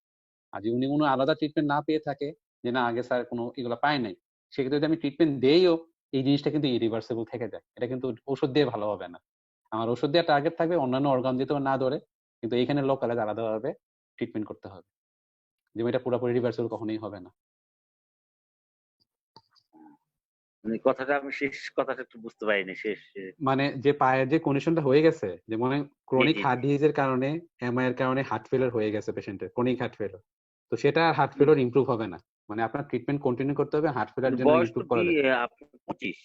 আর যদি উনি কোনো আলাদা ট্রিটমেন্ট না পেয়ে থাকে, যে না আগে স্যার কোনো এগুলো পায় নাই, সেক্ষেত্রে যদি আমি ট্রিটমেন্ট দেইও, এই জিনিসটা কিন্তু ইরিভার্সিবল থেকে যায়। এটা কিন্তু ওষুধ দিয়ে ভালো হবে না। আমার ওষুধ দিয়ে টার্গেট থাকবে অন্যান্য অর্গান দিয়ে তো না ধরে, কিন্তু এখানে লোকালাইজ আলাদাভাবে ট্রিটমেন্ট করতে হবে, যেমন এটা পুরোপুরি রিভার্সিবল কখনোই হবে না। মানে কথাটা আমি শেষ কথাটা একটু বুঝতে পারিনি শেষ মানে যে পায়ের যে কন্ডিশনটা হয়ে গেছে, যে মনে জি ক্রনিক জি জি হার্ট ডিজিজের কারণে, এমআই এর কারণে হার্ট ফেলিওর হয়ে গেছে পেশেন্টের, ক্রনিক হার্ট ফেলিওর, তো সেটা হার্ট ফেলিওর ইমপ্রুভ হবে না। মানে আপনার ট্রিটমেন্ট কন্টিনিউ করতে হবে হার্ট ফেলিওর জন্য বয়স তো ইমপ্রুভ কি করা যায়। আপনার 25?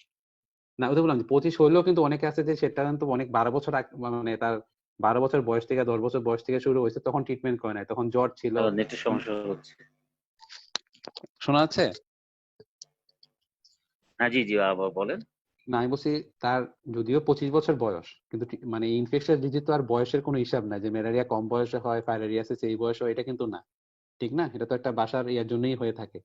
না ওই তো বললাম যে 25 হইলেও কিন্তু অনেকে আছে যে সেটা কিন্তু অনেক 12 বছর মানে তার 12 বছর বয়স থেকে 10 বছর বয়স থেকে শুরু হয়েছে, তখন ট্রিটমেন্ট করে নাই, তখন জ্বর ছিল। নেটের সমস্যা হচ্ছে। শোনা যাচ্ছে? হ্যাঁ জি জি, আবার বলেন। না আমি বলছি তার যদিও 25 বছর বয়স, কিন্তু মানে ইনফেকশন ডিজিজ তো আর বয়সের কোনো হিসাব নাই যে ম্যালেরিয়া কম বয়সে হয়, ফাইলেরিয়াসিস এই বয়সে হয়, এটা কিন্তু না, ঠিক না? এটা তো একটা বাসার ইয়ার জন্যই হয়ে থাকে।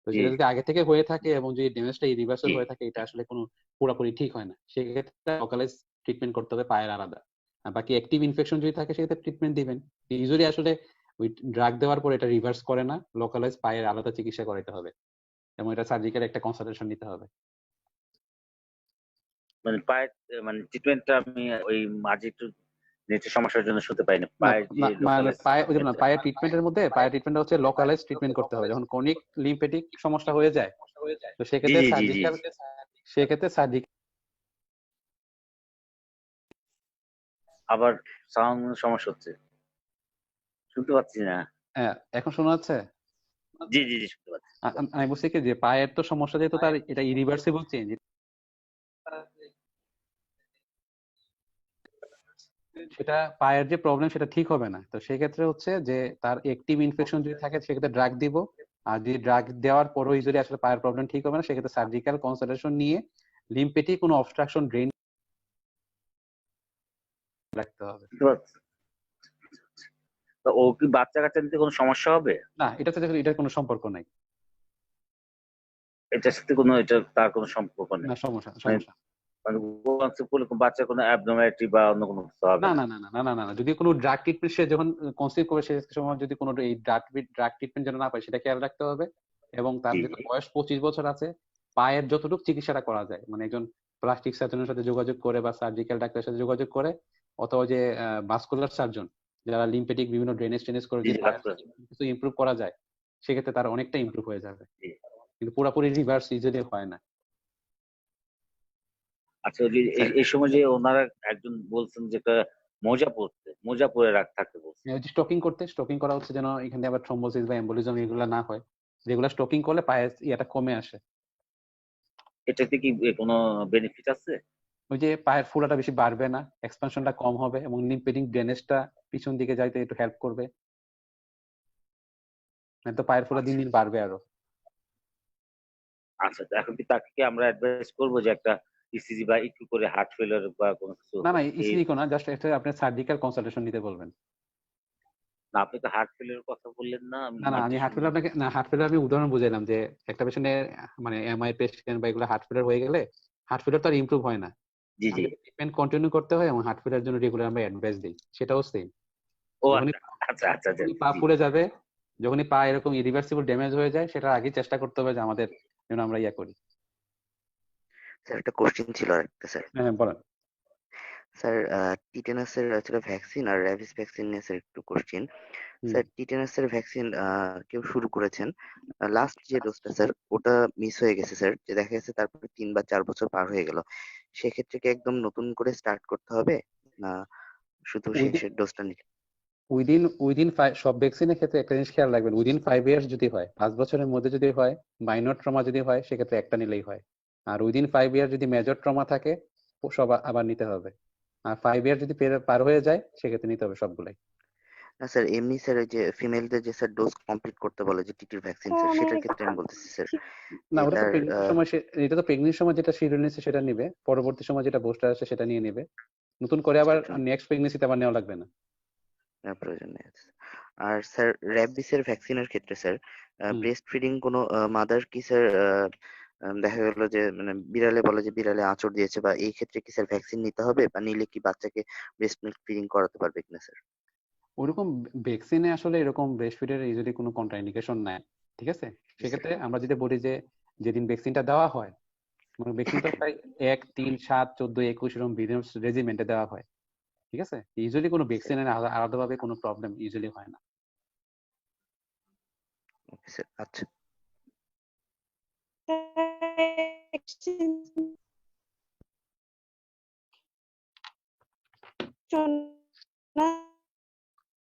তো জি সেটা যদি আগে থেকে হয়ে থাকে এবং যদি ড্যামেজটা ইরিভার্সাল জি হয়ে থাকে, এটা আসলে কোনো পুরোপুরি ঠিক হয় না। সেক্ষেত্রে লোকালাইজ ট্রিটমেন্ট করতে হবে পায়ের আলাদা। আর বাকি অ্যাক্টিভ ইনফেকশন যদি থাকে সেক্ষেত্রে ট্রিটমেন্ট দিবেন। ইউজুয়ালি আসলে ওই ড্রাগ দেওয়ার পর এটা রিভার্স করে না, লোকালাইজ পায়ের আলাদা চিকিৎসা করাইতে হবে এবং এটা সার্জিক্যাল একটা কনসালটেশন নিতে হবে। মানে পায়ের মানে ট্রিটমেন্টটা আমি ওই মাঝে একটু নেটের সমস্যার জন্য শুনতে পাইনি। না পায়ের যে না মানে লোকালাইজ পায়ে ওই যে না ট্রিটমেন্টটা। পায়ের ট্রিটমেন্টের মধ্যে পায়ের ট্রিটমেন্ট হচ্ছে লোকালাইজ ট্রিটমেন্ট করতে হবে যখন ক্রনিক লিম্ফেটিক সমস্যা হয়ে যায় তো জি সেক্ষেত্রে জি জি জি সার্জিক্যাল সার্জিক্যাল আবার সাউন্ড সমস্যা হচ্ছে, শুনতে পাচ্ছি না। হ্যাঁ এখন শোনা যাচ্ছে জি জি জি শুনতে পাচ্ছি। আমি বলছি কি যে পায়ের তো সমস্যা যেহেতু তার এটা ইরিভার্সিবল চেঞ্জ সেটা পায়ের যে প্রবলেম সেটা ঠিক হবে না তো সেক্ষেত্রে হচ্ছে যে তার অ্যাক্টিভ ইনফেকশন যদি থাকে সেক্ষেত্রে ড্রাগ দিব আর যদি ড্রাগ দেওয়ার পরও যদি আসলে পায়ের প্রবলেম ঠিক হবে না সেক্ষেত্রে সার্জিক্যাল কনসালটেশন নিয়ে লিম্ফেটিক কোনো অবস্ট্রাকশন ড্রেন রাখতে হবে। শুনতে পাচ্ছি। তো ও কি বাচ্চা কাচ্চা নিতে কোনো সমস্যা হবে? না এটার সাথে এটার কোনো সম্পর্ক নাই। এটার সাথে এটা তার কোনো সম্পর্ক নেই। না সমস্যা মানে সমস্যা মানে কনসেপ্ট করলে বাচ্চার কোনো অ্যাবনর্মালিটি বা অন্য কোনো কিছু হবে না না। না না না না না না যদি কোনো ড্রাগ ট্রিটমেন্ট সে যখন কনসিভ করে সে সময় যদি কোনো এই ড্রাগ ট্রিটমেন্ট যেন না পায় সেটা খেয়াল রাখতে হবে এবং তার জি যেহেতু জি বয়স 25 বছর আছে পায়ের যতটুকু চিকিৎসাটা করা যায় মানে একজন প্লাস্টিক সার্জনের সাথে যোগাযোগ করে বা সার্জিক্যাল ডাক্তারের সাথে যোগাযোগ করে অথবা যে ভাস্কুলার সার্জন যারা লিম্ফেটিক বিভিন্ন ড্রেনেজ টেনেজ করে জি যদি জি পায়ের ডাক্তার। কিছু ইমপ্রুভ করা যায় সেক্ষেত্রে তার অনেকটা ইমপ্রুভ হয়ে যাবে জি। কিন্তু পুরোপুরি রিভার্স ইজিলি হয় না। আচ্ছা ওই যে এই সময় যে ওনারা একজন বলছেন যে একটা মোজা পরে থাকতে বলছেন। স্টকিং করা হচ্ছে যেন এখানে আবার থ্রম্বোসিস বা এম্বোলিজম এগুলো না হয় যেগুলো স্টকিং করলে পায়ের ইয়াটা কমে আসে। এটাতে কি কোনো বেনিফিট আছে? ওই যে পায়ের ফোলাটা বেশি বাড়বে না এক্সপানশনটা কম হবে এবং লিম্ফেটিক ড্রেনেজটা পিছন দিকে যাইতে একটু হেল্প করবে তো পায়ের ফোলা দিন আচ্ছা দিন বাড়বে আরো। আচ্ছা এখন কি তাকে কি আমরা অ্যাডভাইস করবো যে একটা ইসিজি বা একটু করে হার্ট ফেলিওর বা কোনো কিছু না না এই ইসিজি না জাস্ট এটা আপনি সার্জিক্যাল কনসালটেশন নিতে বলবেন। না আপনি তো হার্ট ফেলিওর কথা বললেন না, আমি না না আমি নেটে হার্ট শুনি। ফেলিওর আপনাকে না হার্ট ফেলিওর আমি উদাহরণ বুঝাইলাম যে একটা পেশেন্টের মানে এমআই পেশেন্ট বা এগুলো হার্ট ফেলিওর হয়ে গেলে হার্ট ফেলিওর তো আর ইমপ্রুভ হয় না জি জি ট্রিটমেন্ট কন্টিনিউ করতে হয় এবং হার্ট ফেলিওর জন্য রেগুলার আমরা অ্যাডভাইস দিই সেটাও সেম। ও যখনই আচ্ছা আচ্ছা আচ্ছা পা জি ফুলে যাবে যখনই পা এরকম ইরিভার্সিবল ড্যামেজ হয়ে যায় সেটা আগে চেষ্টা করতে হবে যে আমাদের যেন আমরা ইয়া করি। স্যার একটা কোশ্চেন ছিল আরেকটা স্যার। হ্যাঁ বলেন। স্যার টিটেনাসের আসলে ভ্যাকসিন আর র্যাবিস ভ্যাকসিন নিয়ে স্যার একটু কোশ্চেন। স্যার টিটেনাসের ভ্যাকসিন কেউ শুরু করেছেন লাস্ট যে ডোজটা স্যার ওটা মিস হয়ে গেছে স্যার যে দেখা গেছে তারপরে 3 বা 4 বছর পার হয়ে গেল সেক্ষেত্রে কি একদম নতুন করে স্টার্ট করতে হবে না শুধু শেষের ডোজটা নিতে? উইদিন সব ভ্যাকসিনের ক্ষেত্রে একটা জিনিস খেয়াল রাখবেন উইদিন 5 ইয়ার্স যদি হয় 5 বছরের মধ্যে যদি হয় মাইনর ট্রমা যদি হয় সেক্ষেত্রে একটা নিলেই হয় আর উইদিন 5 ইয়ার যদি মেজর ট্রমা থাকে সব আবার নিতে হবে আর 5 ইয়ার যদি পার হয়ে যায় সেক্ষেত্রে নিতে হবে সবগুলাই। না স্যার এমনি স্যার ওই যে ফিমেলদের যে স্যার ডোজ কমপ্লিট করতে বলে যে টিটির ভ্যাকসিন স্যার সেটার ক্ষেত্রে আমি বলতেছি স্যার না যে ওটা তো তার প্রেগনেন্সির সময় এটা তো প্রেগনেন্সির সময় যেটা শিডিউল নিচ্ছে সেটা নিবে পরবর্তী সময় যেটা বুস্টার আছে সেটা নিয়ে নেবে নতুন করে আবার নেক্সট প্রেগনেন্সিতে আবার নেওয়া লাগবে না। প্রয়োজন নেই। আর স্যার র্যাবিসের ভ্যাকসিনের ক্ষেত্রে স্যার ব্রেস্ট ফিডিং কোনো মাদার কি স্যার দেখা গেল যে মানে বিড়ালে বলে যে বিড়ালে আঁচড় দিয়েছে বা এই ক্ষেত্রে কি স্যার ভ্যাকসিন নিতে হবে বা নিলে কি বাচ্চাকে ব্রেস্ট মিল্ক ফিডিং করাতে পারবে কিনা স্যার? ওরকম ভ্যাকসিনে আসলে এরকম ব্রেস্ট ফিডের ইউজুয়ালি কোনো কন্ট্রাইন্ডিকেশন নাই ঠিক আছে সেক্ষেত্রে আমরা যদি বলি যে যেদিন ভ্যাকসিনটা দেওয়া হয় মানে ভ্যাকসিন তো প্রায় 1, 3, 7, 14, 21 এরকম রেজিমেন্টে দেওয়া হয় ঠিক আছে ইউজুয়ালি কোনো ভ্যাকসিনের আলাদাভাবে কোনো প্রবলেম ইউজুয়ালি হয় না। ওকে স্যার আচ্ছা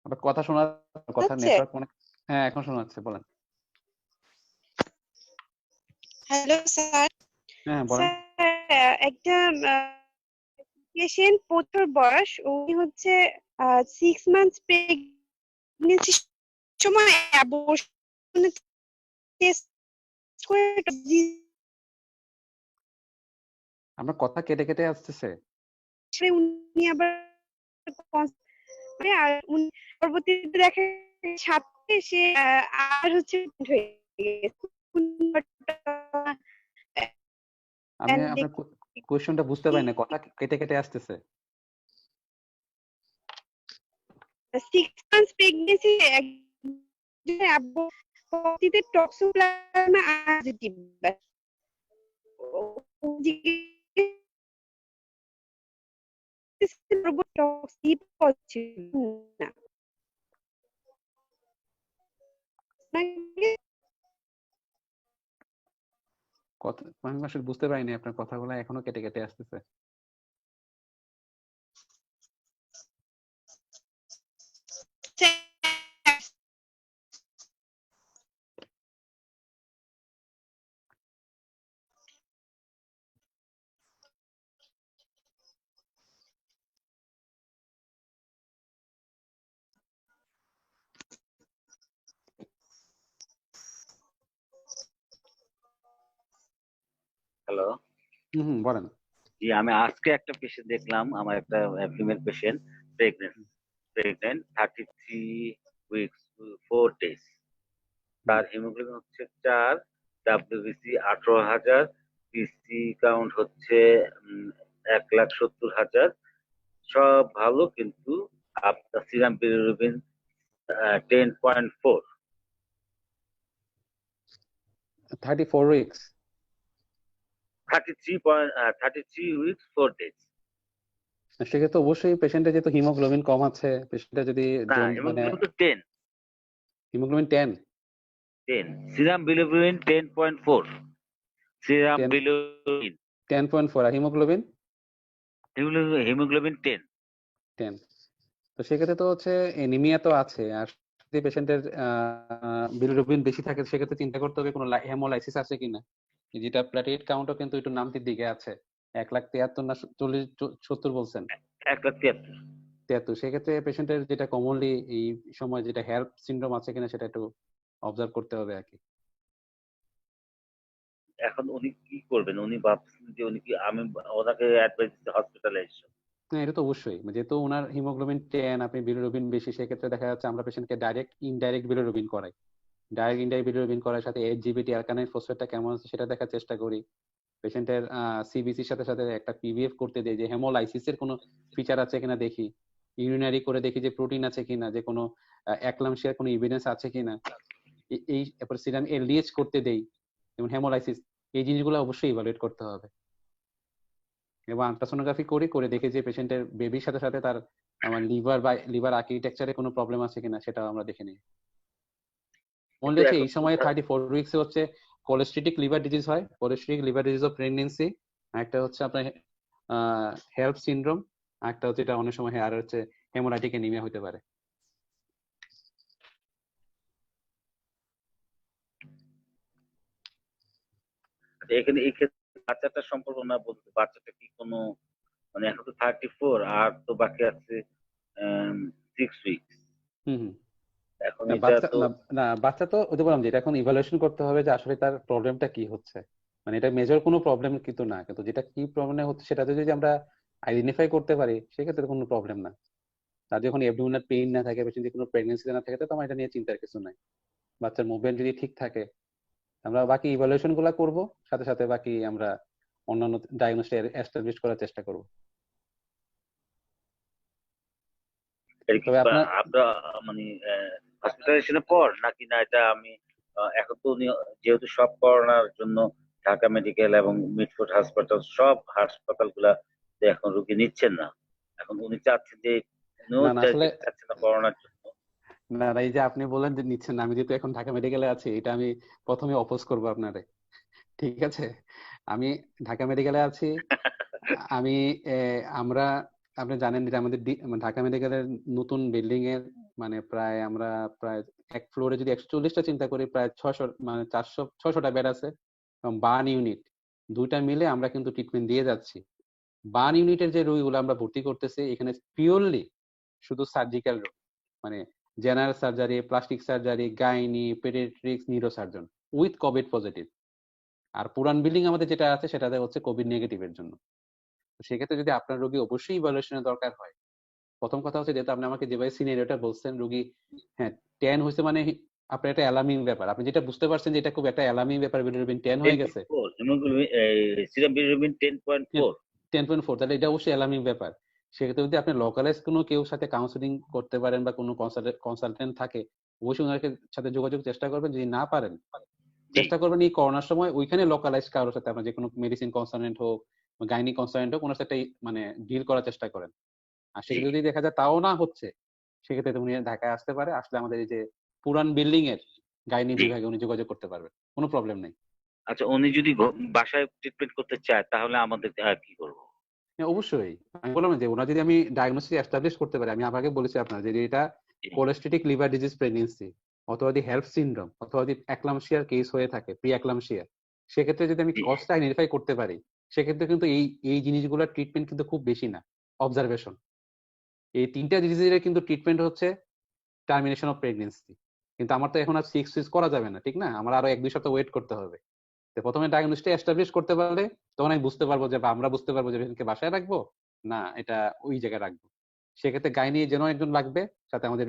আবার কথা শোনার কথা নেটওয়ার্ক অনেক হ্যাঁ এখন শোনা যাচ্ছে বলেন। Hello sir. হ্যাঁ বলেন। একটা পেশেন্ট 25 বয়স উনি হচ্ছে 6 মান্থস প্রেগন্যান্সি সময় অ্যাবর্শন টেস্ট করে আমার কথা কেটে কেটে আসতেছে। উনি আবার আর উনি পরবর্তীতে দেখা সাথে সে আর হচ্ছে হয়ে গেছে। আমি আপনার কোশ্চেনটা বুঝতে পারি না কথা কেটে কেটে আসতেছে। 6 মান্থস প্রেগন্যান্সি পরবর্তীতে টক্সোপ্লাজমা পজিটিভ স্লিপ হচ্ছিল না। কথা আমি আসলে বুঝতে পারিনি, আপনার কথাগুলো এখনো কেটে কেটে আসতেছে। হ্যালো, হুম, বলেন। জি আমি আজকে একটা পেশেন্ট দেখলাম, আমার একটা female patient, pregnant 33 weeks 4 days. তার হিমোগ্লোবিন হচ্ছে 4, ডাব্লিউবিসি 18,000, পিসি কাউন্ট হচ্ছে 1,70,000। সব ভালো, কিন্তু আপনার serum bilirubin 10.4। 34 weeks 33 weeks 4 days. সেক্ষেত্রে অবশ্যই পেশেন্টের যেহেতু হিমোগ্লোবিন কম আছে, পেশেন্টের যদি না, মানে হিমোগ্লোবিন তো 10 haemoglobin 10 serum bilirubin 10.4। Serum bilirubin 10.4 আর হিমোগ্লোবিন হিমোগ্লোবিন 10। তো সেক্ষেত্রে তো হচ্ছে এনিমিয়া তো আছে, আর যদি পেশেন্টের বিলিরুবিন বেশি থাকে সেক্ষেত্রে চিন্তা করতে হবে কোনো হেমোলাইসিস আছে কিনা। যেটা প্লেটলেট কাউন্টও কিন্তু একটু নামতির দিকে আছে, 1,73,000 না 70 বলছেন। 1,73,000। সেক্ষেত্রে পেশেন্টের যেটা কমনলি এই সময় যেটা হেল্প সিনড্রোম আছে কিনা সেটা একটু অবজার্ভ করতে হবে আর কি। এখন উনি কি করবেন? উনি ভাবছেন যে উনি কি, আমি ওনাকে অ্যাডভাইস দিচ্ছি হসপিটালাইজেশন। হ্যাঁ, এটা তো অবশ্যই, যেহেতু ওনার হিমোগ্লোবিন 10 আপনি বিলিরুবিন বেশি, সেক্ষেত্রে দেখা যাচ্ছে আমরা পেশেন্টকে ডাইরেক্ট ইনডাইরেক্ট বিলিরুবিন করাই। ডাইরেক্ট ইনডাইরেক্ট বিলিরুবিন করার সাথে এইচজিবিটি অ্যালকানাইন ফসফেটটা কেমন আছে সেটা দেখার চেষ্টা করি। পেশেন্টের সিবিসির সাথে সাথে একটা পিভিএফ করতে দেই, যে হেমোলাইসিসের কোনো ফিচার আছে কিনা দেখি। ইউরিনারি করে দেখি যে প্রোটিন আছে কিনা, যে কোনো অ্যাক্লামশিয়ার কোনো এভিডেন্স আছে কিনা। এই এরপর সিরাম এলডিএইচ করতে দেই, যেমন হেমোলাইসিস। এই জিনিসগুলো অবশ্যই ইভালুয়েট করতে হবে। এবং আল্ট্রাসোনোগ্রাফি করে দেখি যে পেশেন্টের বেবির সাথে সাথে তার লিভার বা লিভার আর্কিটেকচারে কোনো প্রবলেম আছে কিনা, সেটাও আমরা দেখে নিই। মনে হচ্ছে এই সময় 34 উইকসে হচ্ছে কোলেস্ট্রিটিক লিভার ডিজিজ হয়, কোলেস্ট্রিটিক লিভার ডিজিজ অফ প্রেগন্যান্সি। একটা হচ্ছে আপনার হেল্প সিনড্রোম, একটা হচ্ছে এটা অনেক সময় আর হচ্ছে হেমোরাইটিক অ্যানিমিয়া হতে পারে। এখানে এই ক্ষেত্রে বাচ্চাটার সম্পর্ক না বলতে, বাচ্চাটা কি কোনো মানে এখন তো 34 আর তো বাকি আছে 6 উইকস। এখন এটা বাচ্চা তো বাচ্চা তো ওই যে বললাম যে এটা এখন ইভালুয়েশন করতে হবে যে আসলে তার প্রবলেমটা কি হচ্ছে। মানে এটা মেজর কোনো প্রবলেম কিন্তু না, কিন্তু যেটা কি প্রবলেম হচ্ছে সেটা যদি আমরা আইডেন্টিফাই করতে পারি সেক্ষেত্রে কোনো প্রবলেম না। তার যখন অ্যাবডোমিনাল পেইন না থাকে, পেশেন্ট কোনো প্রেগন্যান্সি না থাকে, তো আমার এটা নিয়ে চিন্তার কিছু নাই। বাচ্চার মুভমেন্ট যদি ঠিক থাকে, আমরা বাকি ইভালুয়েশন গুলা করবো, সাথে সাথে বাকি আমরা অন্যান্য ডায়াগনোস্টিক এস্টাবলিশ করার চেষ্টা করব। তবে আপনার মানে হসপিটালাইজেশনের পর নাকি না, এটা আমি এখন তো উনি যেহেতু সব করোনার জন্য ঢাকা মেডিকেল এবং মিটফোর্ড হাসপাতাল সব হাসপাতাল গুলা এখন রোগী নিচ্ছেন না, এখন উনি চাচ্ছেন যে চাচ্ছেন না করোনার জন্য। না, এই যে আপনি বলেন যে নিচ্ছেন না, আমি যেহেতু এখন ঢাকা মেডিকেলে আছি, এটা আমি প্রথমে অপোজ করবো আপনারে, ঠিক আছে? আমি ঢাকা মেডিকেলে আছি। আমি আমরা আপনি জানেন যে আমাদের ঢাকা মেডিকেলের নতুন বিল্ডিং এর মানে আমরা প্রায় এক ফ্লোরে যদি 140টা চিন্তা করি, প্রায় 600 মানে 600টা বেড আছে, এবং বার্ন ইউনিট দুইটা মিলে আমরা কিন্তু ট্রিটমেন্ট দিয়ে যাচ্ছি। বার্ন ইউনিটের যে রোগীগুলো আমরা ভর্তি করতেছি এখানে পিওরলি শুধু সার্জিক্যাল রোগ, মানে general surgery, plastic surgery, gynae, paediatrics, neurosurgeon with covid positive. আর পুরান বিল্ডিং আমাদের যেটা আছে সেটাতে হচ্ছে কোভিড নেগেটিভের জন্য। সেক্ষেত্রে যদি আপনার রোগী অবশ্যই ইভালুয়েশনের দরকার হয়, প্রথম কথা হচ্ছে যেহেতু আপনি আমাকে যেভাবে সিনারিওটা বলছেন, রোগী 10 হয়েছে, মানে আপনার একটা অ্যালার্মিং ব্যাপার, আপনি যেটা বুঝতে পারছেন যে এটা খুব একটা অ্যালার্মিং ব্যাপার, বিলিরুবিন 10 হয়ে গেছে, সিরাম বিলিরুবিন 10.4, তাহলে এটা অবশ্যই অ্যালার্মিং ব্যাপার। সেক্ষেত্রে যদি আপনি লোকালাইজ কোনো কেউ সাথে কাউন্সিলিং করতে পারেন বা কোনো কনসালটেন্ট থাকে, অবশ্যই ওনার সাথে যোগাযোগ চেষ্টা করবেন। যদি না পারেন, চেষ্টা করবেন এই করোনার সময় ওইখানে লোকালাইজ কারোর সাথে, আপনার যে কোনো মেডিসিন কনসালটেন্ট হোক, গাইনি কনসালটেন্ট হোক, ওনার সাথে মানে ডিল করার চেষ্টা করেন। আর সেক্ষেত্রে যদি দেখা যায় তাও না হচ্ছে, সেক্ষেত্রে উনি ঢাকায় আসতে পারে, আসলে আমাদের এই যে পুরান বিল্ডিং এর গাইনি বিভাগে উনি যোগাযোগ করতে পারবে, কোনো প্রবলেম নেই। আচ্ছা, উনি যদি বাসায় ট্রিটমেন্ট করতে চায় তাহলে আমাদের কি করবো? হ্যাঁ, অবশ্যই আমি বললাম যে ওনা যদি আমি ডায়াগনোসিস এস্টাবলিশ করতে পারি, আমি আপনাকে বলেছি আপনার যে এটা কোলেস্টেটিক লিভার ডিজিজ প্রেগনেন্সি অথবা দি হেল্প সিনড্রোম অথবা দি অ্যাক্লামশিয়ার কেস হয়ে থাকে, প্রি অ্যাক্লামশিয়া, সেক্ষেত্রে যদি আমি কজটা আইডেন্টিফাই করতে পারি, সেক্ষেত্রে কিন্তু এই জিনিসগুলোর ট্রিটমেন্ট কিন্তু খুব বেশি না, অবজারভেশন। এই 3টা ডিজিজের কিন্তু ট্রিটমেন্ট হচ্ছে টার্মিনেশন অফ প্রেগনেন্সি। কিন্তু আমার তো এখন আর 6 উইকস করা যাবে না, ঠিক না? আমার আরো 1-2 সপ্তাহ ওয়েট করতে হবে। তো প্রথমে ডায়াগনোসিসটা এস্টাবলিশ করতে পারলে তখন আমি বুঝতে পারবো যে, বা আমরা বুঝতে পারবো যে পেশেন্টকে বাসায় রাখবো না এটা ওই জায়গায় রাখবো। সেক্ষেত্রে গাইনি যেন একজন লাগবে, সাথে আমাদের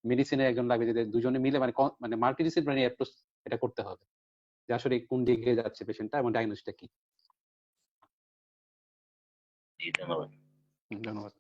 মেডিসিনের একজন লাগবে, যে দুজনে মিলে মানে মাল্টিডিসিপ্লিনারি অ্যাপ্রোচ এটা করতে হবে, যে আসলে কোন দিকে যাচ্ছে পেশেন্টটা এবং ডায়াগনোসিসটা কি। জি, ধন্যবাদ। ধন্যবাদ।